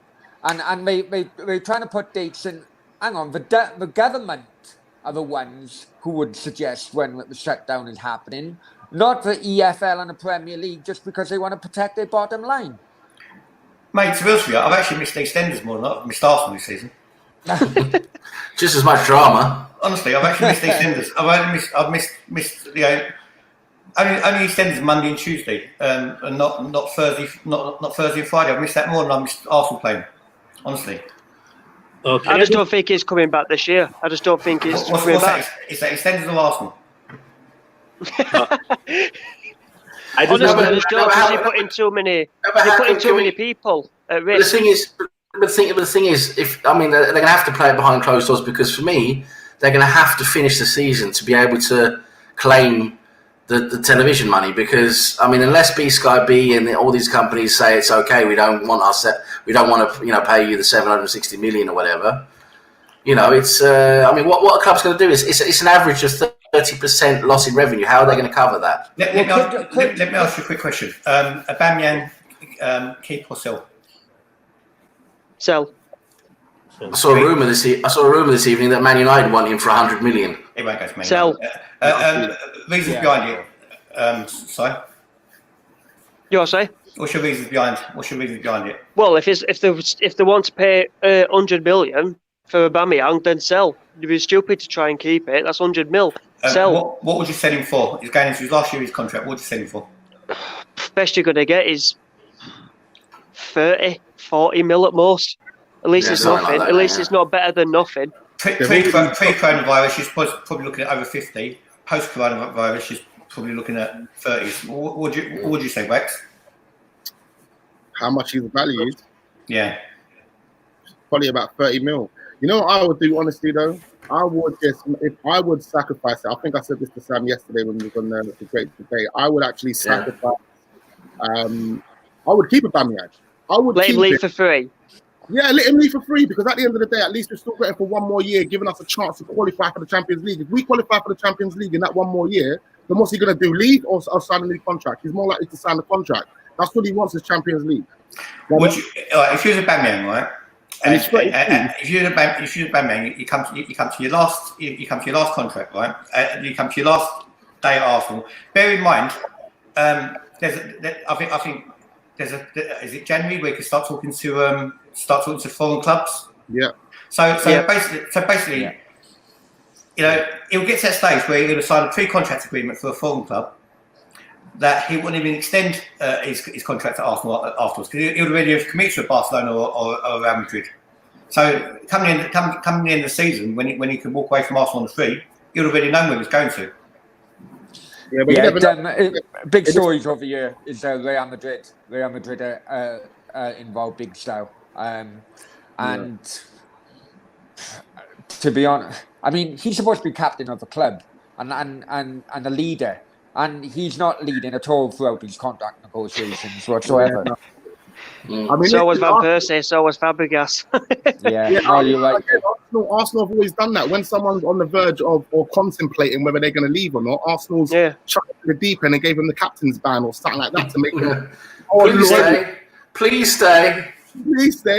And they're trying to put dates in. Hang on, the government are the ones who would suggest when the shutdown is happening, not the EFL and the Premier League, just because they want to protect their bottom line. Mate, to be honest with you, I've actually missed the EastEnders more than I've missed Arsenal this season. Just as much drama. Honestly, I've actually missed EastEnders. I've missed only EastEnders Monday and Tuesday, and not Thursday, not Thursday and Friday. I've missed that more than I missed Arsenal playing. Honestly. Okay. I just don't think it's coming back this year. I just don't think it's coming back. Is that EastEnders or Arsenal? Honestly, they're putting too many people at risk. The thing is, they're going to have to play it behind closed doors, because for me, they're going to have to finish the season to be able to claim the television money. Because unless Sky B and all these companies say it's okay, we don't want to pay you the 760 million or whatever. It's what a club's going to do is it's an average of 30% loss in revenue. How are they going to cover that? Let me ask you a quick question. Aubameyang, keep or sell? Sell. I saw a rumor this evening that Man United want him for 100 million. It won't go to Man United. Sell. Reasons behind it. Sorry. You want to say? What's your reasons behind it? Well, if they want to pay 100 million for Aubameyang, then sell. You'd be stupid to try and keep it. That's 100 mil. Sell. What would you sell him for? He's going into his last year of his contract. What would you sell him for? Best you're going to get is 30, 40 mil at most. At least it's nothing. Like that, at least it's not better than nothing. Pre-coronavirus, she's probably looking at over 50. Post-coronavirus, she's probably looking at 30s. What would you say, Wex? How much he's valued? Yeah. Probably about 30 mil. You know what I would do, honestly, though? I would if I would sacrifice it. I think I said this to Sam yesterday when we was on the great debate. I would actually sacrifice. I would keep Aubameyang. I would Let him keep leave it. for free. Yeah, let him leave for free because at the end of the day, at least we're still waiting for one more year, giving us a chance to qualify for the Champions League. If we qualify for the Champions League in that one more year, then what's he going to do? Leave or sign a new contract? He's more likely to sign the contract. That's what he wants, is Champions League. Would you, if you're a Aubameyang, right? And if you're a Aubameyang, you come to your last contract, right? You come to your last day at Arsenal. Bear in mind, I think there's is it January where you can start talking to foreign clubs? Yeah. So basically, Yeah. you know, it will get to that stage where you're going to sign a pre-contract agreement for a foreign club that he wouldn't even extend his contract at Arsenal afterwards because he would already have committed to Barcelona or Real Madrid. So coming the end of the season, when he can walk away from Arsenal on the free, he would already known where he was going to. Yeah, but you never know. Big stories of the year is Real Madrid. Real Madrid involved big style, and to be honest, I mean, he's supposed to be captain of the club and a leader, and he's not leading at all throughout these contract negotiations whatsoever. Yeah, no. I mean, So was Van Persie, so was Fabregas. You're right. Arsenal have always done that. When someone's on the verge of or contemplating whether they're going to leave or not, Arsenal's chucked the deep end and gave him the captain's ban or something like that to make him. Please stay.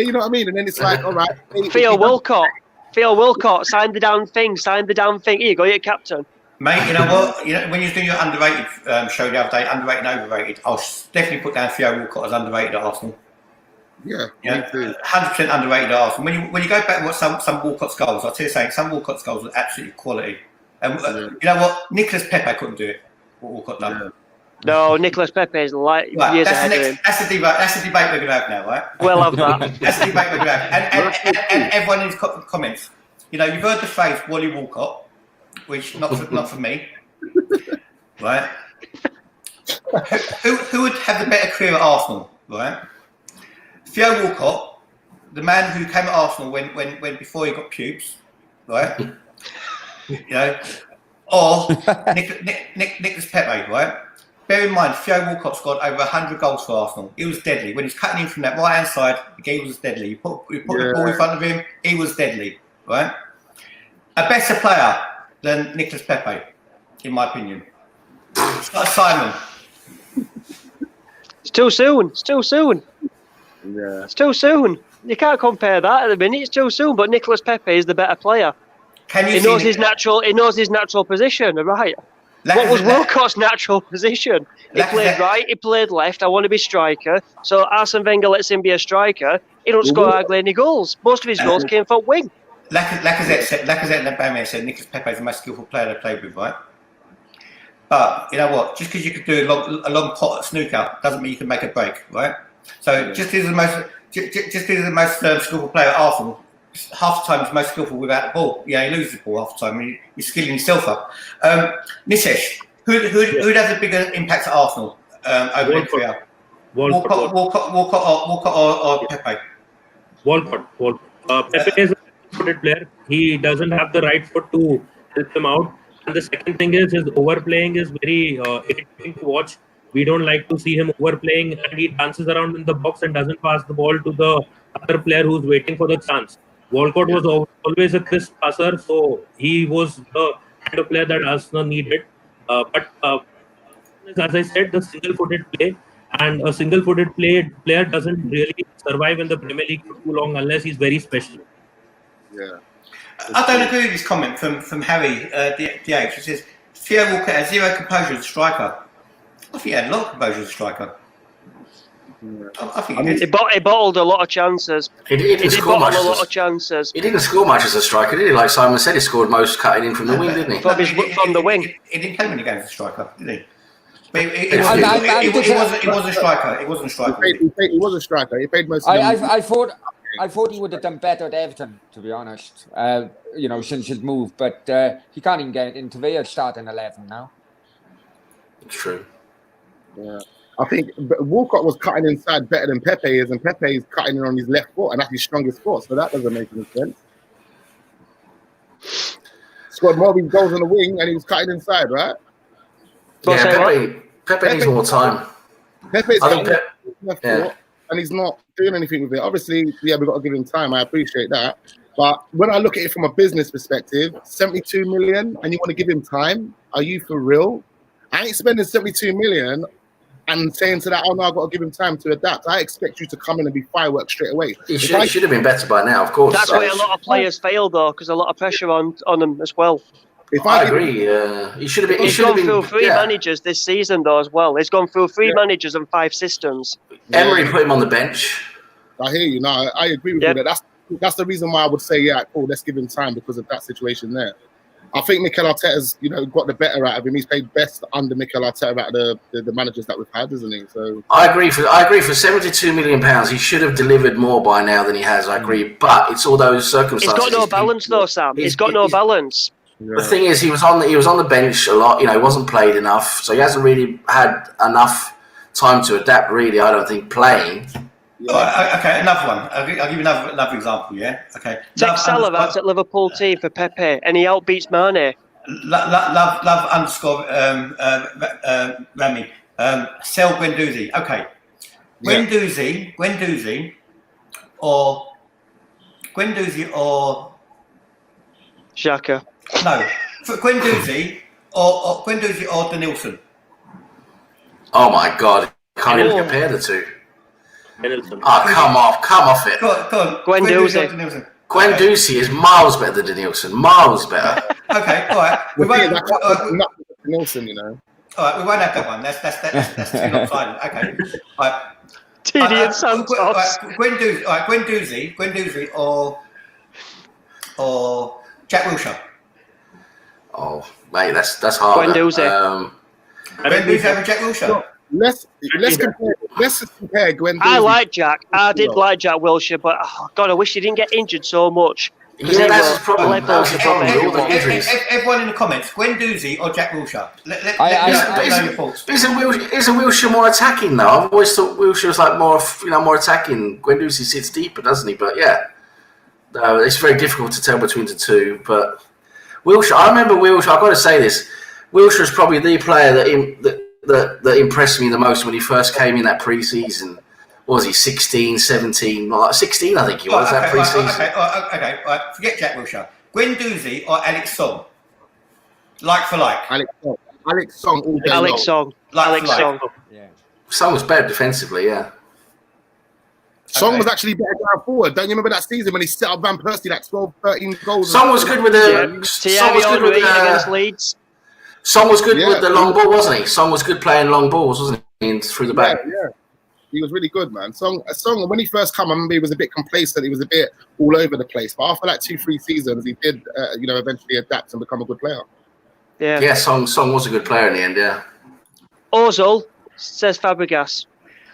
You know what I mean? And then it's like, all right. Theo Walcott signed the damn thing. Here you go, you're captain. Mate, you know what? You know, when you're doing your underrated show the other day, underrated and overrated, I'll definitely put down Theo Walcott as underrated at Arsenal. Yeah, 100% underrated at Arsenal. When you go back and watch some Walcott's goals, I'll tell you something, some Walcott's goals are absolutely quality. And you know what? Nicolas Pepe couldn't do it. What Walcott done. Yeah. No, Nicolas Pepe is years ahead of him. That's the debate we're going to have now, right? We'll have that. That's the debate we're going to have. And everyone in the comments, you know, you've heard the phrase Wally Walcott, which not for me, right? Who would have the better career at Arsenal, right? Theo Walcott, the man who came at Arsenal when before he got pubes, right? You know, or Nicolas Pepe, right? Bear in mind, Theo Walcott scored over 100 goals for Arsenal. He was deadly. When he's cutting in from that right-hand side, the game was deadly. You put the ball in front of him, he was deadly, right? A better player than Nicolas Pepe, in my opinion. It's like Simon. It's too soon. Yeah. It's too soon. You can't compare that at the minute. It's too soon. But Nicolas Pepe is the better player. He knows his natural position, right? What was Walcott's natural position? He played right, he played left. I want to be striker. So Arsene Wenger lets him be a striker. He don't score hardly any goals. Most of his goals came from wing. Lacazette and Aubameyang said Nicolas Pepe is the most skillful player they played with, right? But you know what? Just because you could do a long pot at snooker doesn't mean you can make a break, right? So just because he's the most skillful player at Arsenal, half the time he's most skillful without the ball. Yeah, he loses the ball half the time. He's skilling himself up. Nisesh, who'd have the bigger impact at Arsenal over the career? Walcott or Pepe? Walcott. Pepe is a footed player. He doesn't have the right foot to help him out. And the second thing is his overplaying is very irritating to watch. We don't like to see him overplaying, and he dances around in the box and doesn't pass the ball to the other player who's waiting for the chance. Walcott was always a crisp passer, so he was the kind of player that Arsenal needed. But as I said, the single-footed play, and a single-footed player doesn't really survive in the Premier League for too long unless he's very special. Yeah. I don't agree with this comment from Harry DH, who says Theo Walcott has zero composure as a striker. I think he had a lot of composure as a striker. Yeah. I think he bottled a lot of chances. He didn't score much. A lot of chances. He didn't score much as a striker, did he? Like Simon said, he scored most cutting in from the wing, didn't he? From the wing. He didn't play many games as a striker, did he? But he wasn't a striker. He wasn't a striker. He was a striker. He played most of them. I thought he would have done better at Everton, to be honest. You know, since his move, but he can't even get into the starting 11 now. It's true. Yeah. I think Walcott was cutting inside better than Pepe is, and Pepe is cutting in on his left foot, and that's his strongest foot, so that doesn't make any sense. scored more of his goals on the wing, and he was cutting inside, right? Pepe needs more time. Pepe's I think left foot, and he's not doing anything with it. Obviously, we've got to give him time. I appreciate that. But when I look at it from a business perspective, 72 million, and you want to give him time? Are you for real? I ain't spending 72 million and saying to that, oh no, I've got to give him time to adapt. I expect you to come in and be fireworks straight away. He should have been better by now, of course. That's why a lot of players fail, though, because a lot of pressure on them as well. I agree. He should have been. He's gone through three managers this season, though, as well. He's gone through three managers and 5 systems. Emery put him on the bench. I hear you. No, I agree with you. That's the reason why I would say, cool, let's give him time because of that situation there. I think Mikel Arteta's, got the better out of him. He's played best under Mikel Arteta out of the managers that we've had, isn't he? So I agree. For £72 million, he should have delivered more by now than he has. I agree, but it's all those circumstances. He's got no balance, though, Sam. He's got no balance. The thing is, he was on the bench a lot. He wasn't played enough, so he hasn't really had enough time to adapt. Really, I don't think playing. Okay, another one. I'll give you another example. Yeah. Okay. Take Salah at Liverpool team for Pepe, and he outbeats Mane. Love underscore Rami. Sell Guendouzi. Okay. Guendouzi or Xhaka. No, for Guendouzi or Danielson. Oh my God! Can't even compare the two. Oh, come off it. Go on. Guendouzi is miles better than Danielson. Miles better. Okay, all right. We won't. Danielson, All right, we won't have that one. That's too lopsided. Okay. All right. TD and Santos. Guendouzi or Jack Wilshere. Oh, mate, that's hard. Guendouzi. Guendouzi over Jack Wilshere. Let's compare Guendouzi. I like Jack. I did like Jack Wilshere, but God, I wish he didn't get injured so much. Yeah, that's his problem. That's his problem. All the injuries. Everyone in the comments, Guendouzi or Jack Wilshere? Let me know your thoughts. Isn't Wilshere more attacking though? I've always thought Wilshere was like more attacking. Guendouzi sits deeper, doesn't he? But yeah, no, it's very difficult to tell between the two. But Wilshere, I remember Wilshere. I've got to say this. Wilshere is probably the player that impressed me the most when he first came in that pre-season. What was he, 16, 17? Like 16, I think he was, that pre-season. Okay, right. Forget Jack Wilshere. Guendouzi or Alex Song? Like for like. Alex Song all day Alex Song. Yeah. Song was better defensively, yeah. Song was actually better going forward. Don't you remember that season when he set up Van Persie like 12, 13 goals? Song was good with against Leeds. Song was good with the long ball, wasn't he? Song was good playing long balls, wasn't he? Through the back. Yeah. He was really good, man. Song, when he first came, I remember he was a bit complacent. He was a bit all over the place. But after like 2-3 seasons, he did, eventually adapt and become a good player. Yeah. Yeah, Song was a good player in the end, yeah. Ozil, says Fabregas.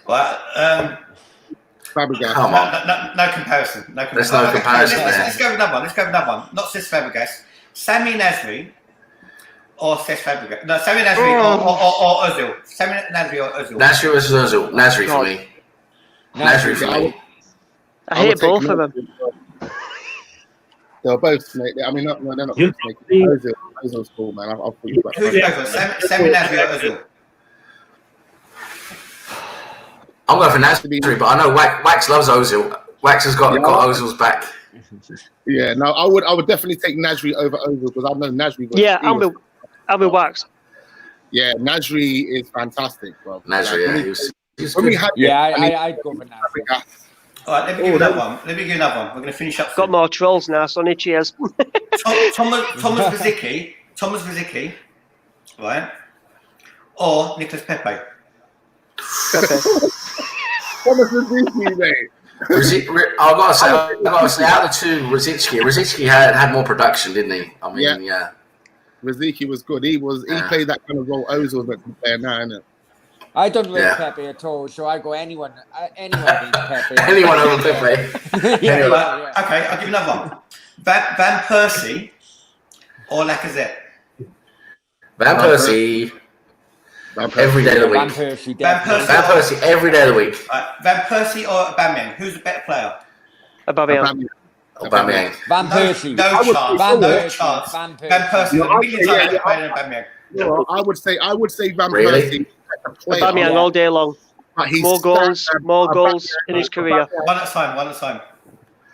Well, Fabregas. Come on. No comparison. There's no comparison there. Let's go with another one. Not Cesc Fabregas. Sami Nasri or Cesc Fabregas. No, Sami Nasri or Ozil. Sami Nasri or Ozil. Nasri versus Ozil. Nasri for me. Nasri for me. I hate both of them. They're both snake. I mean, they're not snake. Ozil's cool, man. I'll put you back. Who's better, Sami Nasri or Ozil? I'm going for Nasri, but I know Wax loves Ozil. Wax has got Ozil's back. Yeah, no, I would definitely take Nasri over Ozil because I know Nasri. I'm with Wax. Yeah, Nasri is fantastic, bro. Nasri, he's good. I'd go for Nasri. All right, let me give you another one. We're going to finish up. Got more trolls now, Sonny. Cheers. Thomas Vizicki, right? Or Nicolas Pepe. Thomas Vizicki, mate. I've got to say, out of the two, Rosicky had more production, didn't he? I mean, yeah. Rosicky was good. He played that kind of role Ozil's meant to be playing now, isn't it? I don't rate Pepe at all, so I go anyone beats Pepe. Anyone over Pepe. Yeah. Okay, I'll give you another one. Van Persie or Lacazette? Van Persie. Every day of the week. Van Persie every day of the week. Van Persie or Aubameyang? Who's a better player? Aubameyang. Aubameyang. Van Persie. No chance. Van No Persie. chance. Van Van Persie. Persie. No, A million times better player than Aubameyang. No, I would say Van Really? Persie. Player, Aubameyang all day long. but he's More goals Aubameyang- in his career. One at a time. One at a time.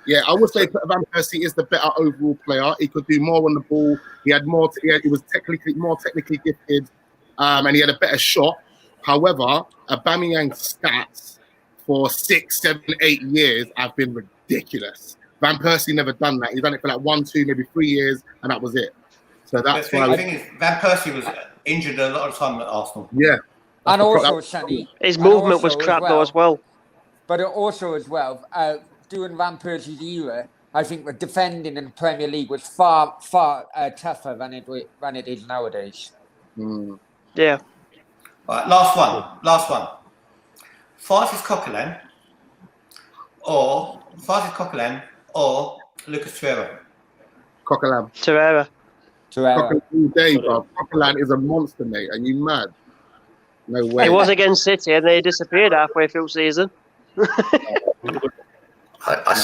Yeah, I would say Van Persie is the better overall player. He could do more on the ball. He had more. He was more technically gifted, and he had a better shot. However, Aubameyang's stats for 6, 7, 8 years have been ridiculous. Van Persie never done that. He's done it for like 1, 2, maybe 3 years, and that was it. So that's The why. thing is, Van Persie was injured a lot of time at Arsenal. Yeah, And also, Sonny. His and movement was also crap though as well. But also as well, during Van Persie's era, I think the defending in the Premier League was far tougher than it is nowadays. Mm. Yeah. Right, last one. Francis Coquelin or Lucas Torreira. Coquelin. Torreira. Coquelin all day, bro. Coquelin is a monster, mate. Are you mad? No way. He was against City and they disappeared halfway through the season. It's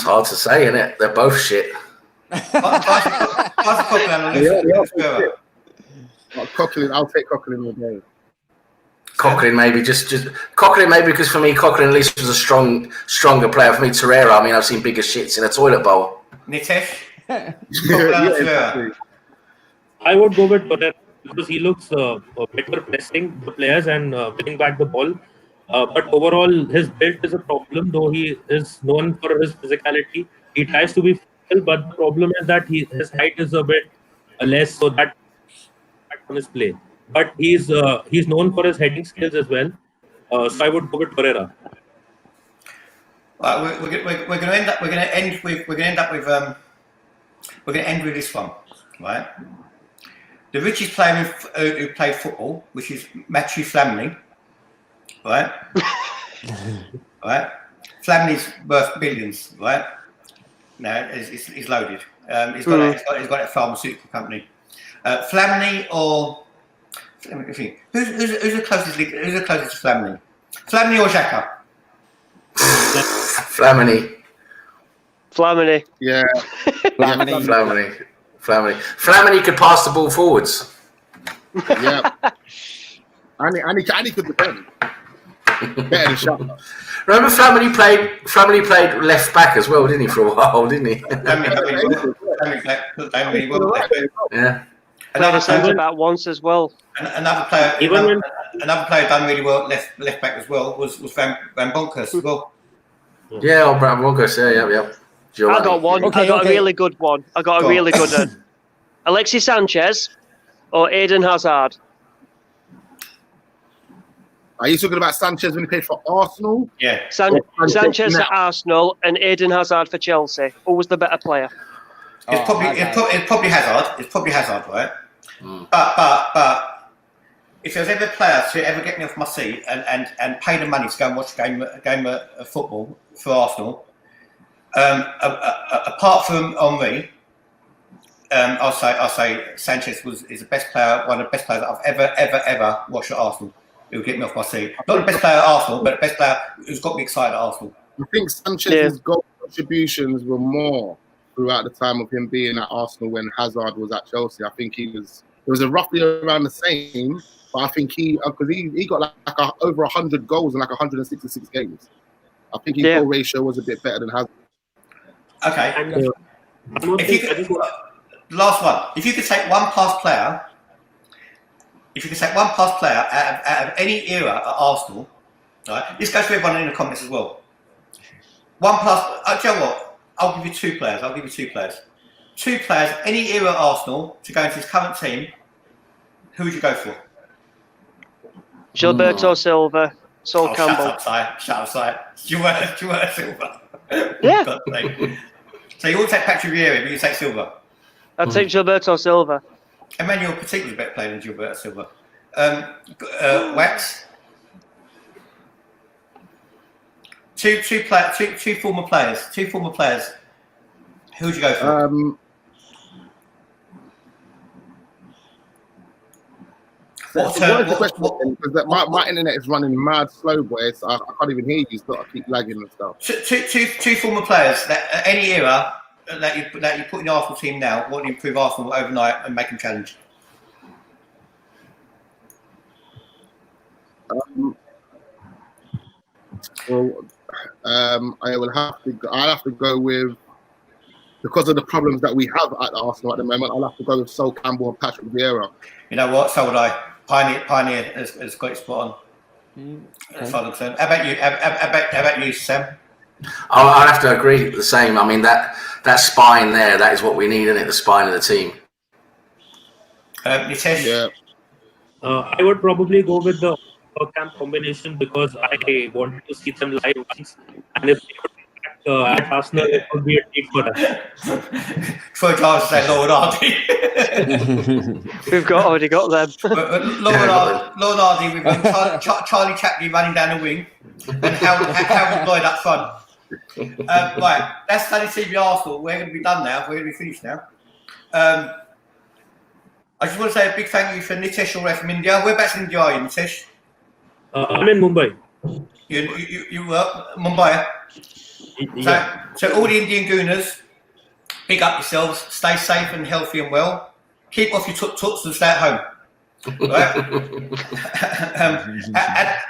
hard to say, isn't it? They're both shit. Francis Coquelin or Lucas Torreira. Coquelin, I'll take Coquelin all day. Coquelin maybe Coquelin maybe because for me Coquelin at least was a stronger player. For me Torreira, I mean I've seen bigger shits in a toilet bowl. Nitesh. Yeah, exactly. I would go with Torreira because he looks better pressing the players and winning back the ball. But overall, his build is a problem, though he is known for his physicality. He tries to be physical, but the problem is that his height is a bit less, so that on his play. But he's known for his heading skills as well. So I would go with Torreira. Right, we're going to end with this one, right? The richest player who played football, which is Matthew Flamini, right? Right? Flamini's worth billions, right? No, he's loaded. He's got a pharmaceutical company. Flamini or let me think. Who's the closest to Flamini? Flamini or Xhaka? Flamini. Yeah. Flamini could pass the ball forwards. Yeah. And he could defend. Better than Xhaka. Remember Flamini played left back as well, didn't he, for a while, didn't he? Yeah. Played a centre back once as well. Another player done really well left back as well was Van Bronckhorst as well. Yeah, Van Bronckhorst. Yeah. I got one. Okay, I got a really good one. I got a really good one. Alexis Sanchez or Eden Hazard? Are you talking about Sanchez when he played for Arsenal? Yeah. Sanchez at Arsenal and Eden Hazard for Chelsea. Who was the better player? It's probably Hazard. It's probably Hazard, right? Mm. But if there's ever a player to ever get me off my seat and pay the money to go and watch a game of football for Arsenal, apart from Henry, I'll say Sanchez is the best player, one of the best players that I've ever watched at Arsenal. It will get me off my seat. Not the best player at Arsenal, but the best player who's got me excited at Arsenal. I think Sanchez's goal contributions were more throughout the time of him being at Arsenal when Hazard was at Chelsea. I think it was roughly around the same, but I think he got over 100 goals in 166 games. I think his goal ratio was a bit better than Hazard. Okay. Last one. If you could take one past player out of any era at Arsenal, right? This goes for everyone in the comments as well. One past. Do you know what? I'll give you two players. Two players, any era at Arsenal to go into his current team. Who would you go for? Gilberto Silva, Sol Campbell. Shut up, Si. Gilberto Silva. Yeah. So you all take Patrick Vieira, but you take Silva. I'd take Gilberto Silva. Emmanuel Petit was a better player than Gilberto Silva. Wax. Two former players. Who would you go for? What is the question? Because my internet is running mad slow, boys. I can't even hear you. So I keep lagging and stuff. Two former players that at any era that you put in the Arsenal team now, what do you improve Arsenal overnight and make them challenge? I'll have to go with, because of the problems that we have at Arsenal at the moment, I'll have to go with Sol Campbell and Patrick Vieira. You know what? So would I. Pioneer has got it spot on. As far as I'm concerned. How about you, Sam? I'd have to agree the same. I mean, that spine there, that is what we need, isn't it? The spine of the team. Nitesh? Yeah. I would probably go with the camp combination because I wanted to see them live once, and if they could at Arsenal, it would be a treat for us. For a chance to say Lord Hardy. We've already got them. Lord Hardy with Charlie Chaplin running down the wing, and Harold Lloyd up front. Right, that's Sonny TV Arsenal. We're going to be done now. We're going to be finished now. I just want to say a big thank you for Nitesh all the way from India. Whereabouts in India are you, Nitesh? I'm in Mumbai. You work Mumbai? Yeah. So all the Indian Gooners, big up yourselves. Stay safe and healthy and well. Keep off your toots and stay at home. Right?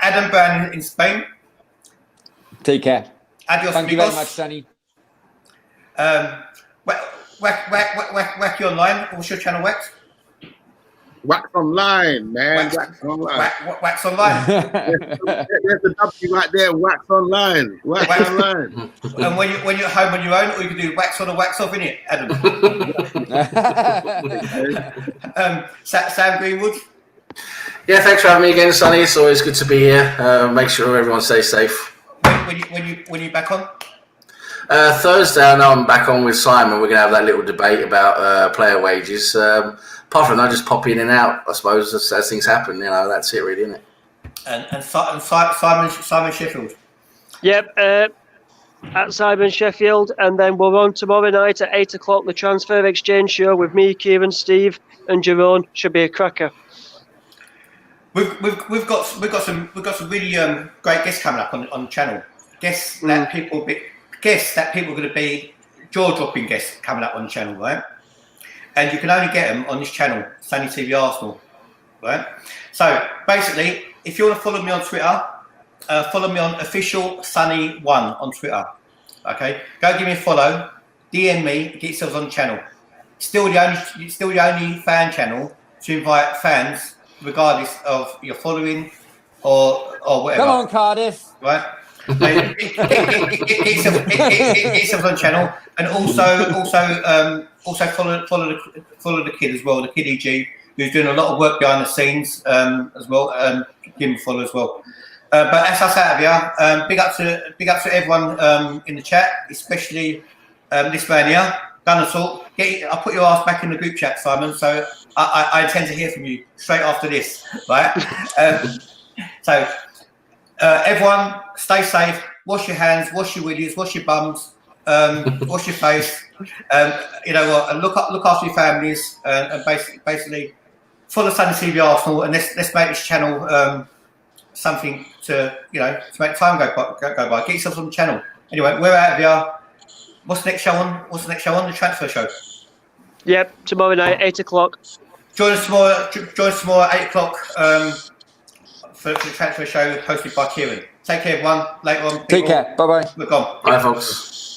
Adam Brown in Spain. Take care. Adios, Thank you very much, Sonny. Wax online. What's your channel, Wax? Wax Online, man. Wax Online. Wax Online. There's the W right there. Wax Online. Wax Online. And when you're at home on your own, or you can do wax on or wax off, innit, Adam? Sam Greenwood. Yeah, thanks for having me again, Sonny. It's always good to be here. Make sure everyone stays safe. When you back on? Thursday, I know I'm back on with Simon. We're going to have that little debate about player wages. Apart from that, just pop in and out, I suppose, as things happen. You know, that's it, really, isn't it? And Simon Sheffield. Yep, at Simon Sheffield, and then we're on tomorrow night at 8 o'clock. The Transfer Exchange show with me, Kieran, Steve, and Jerome should be a cracker. We've got some really great guests coming up on the channel. Guests that people are going to be jaw-dropping guests coming up on the channel, right? And you can only get them on this channel, Sonny TV Arsenal, right? So basically, if you want to follow me on Twitter, follow me on official Sonny1 on Twitter. Okay, go give me a follow, DM me, get yourselves on the channel. Still the only fan channel to invite fans, regardless of your following or whatever. Come on, Cardiff. Right. Get yourselves on the channel, and also follow the kid as well, the kid EG, who's doing a lot of work behind the scenes as well. Give him a follow as well. But as I said, here, big up to everyone in the chat, especially this man here, Gunnersalt. I'll put your ass back in the group chat, Simon. So I intend to hear from you straight after this, right? So. Everyone, stay safe. Wash your hands. Wash your willies. Wash your bums. Wash your face. You know what? And look after your families. And basically, follow Sonny TV Arsenal. And let's make this channel something to make time go by. Get yourself on the channel. Anyway, we're out of here. What's the next show on? The transfer show. Yep, tomorrow night, 8 o'clock. Join us tomorrow at 8 o'clock. For the transfer show hosted by Kieran. Take care, everyone. Later on. Take care. Bye-bye. We're gone. Bye, folks.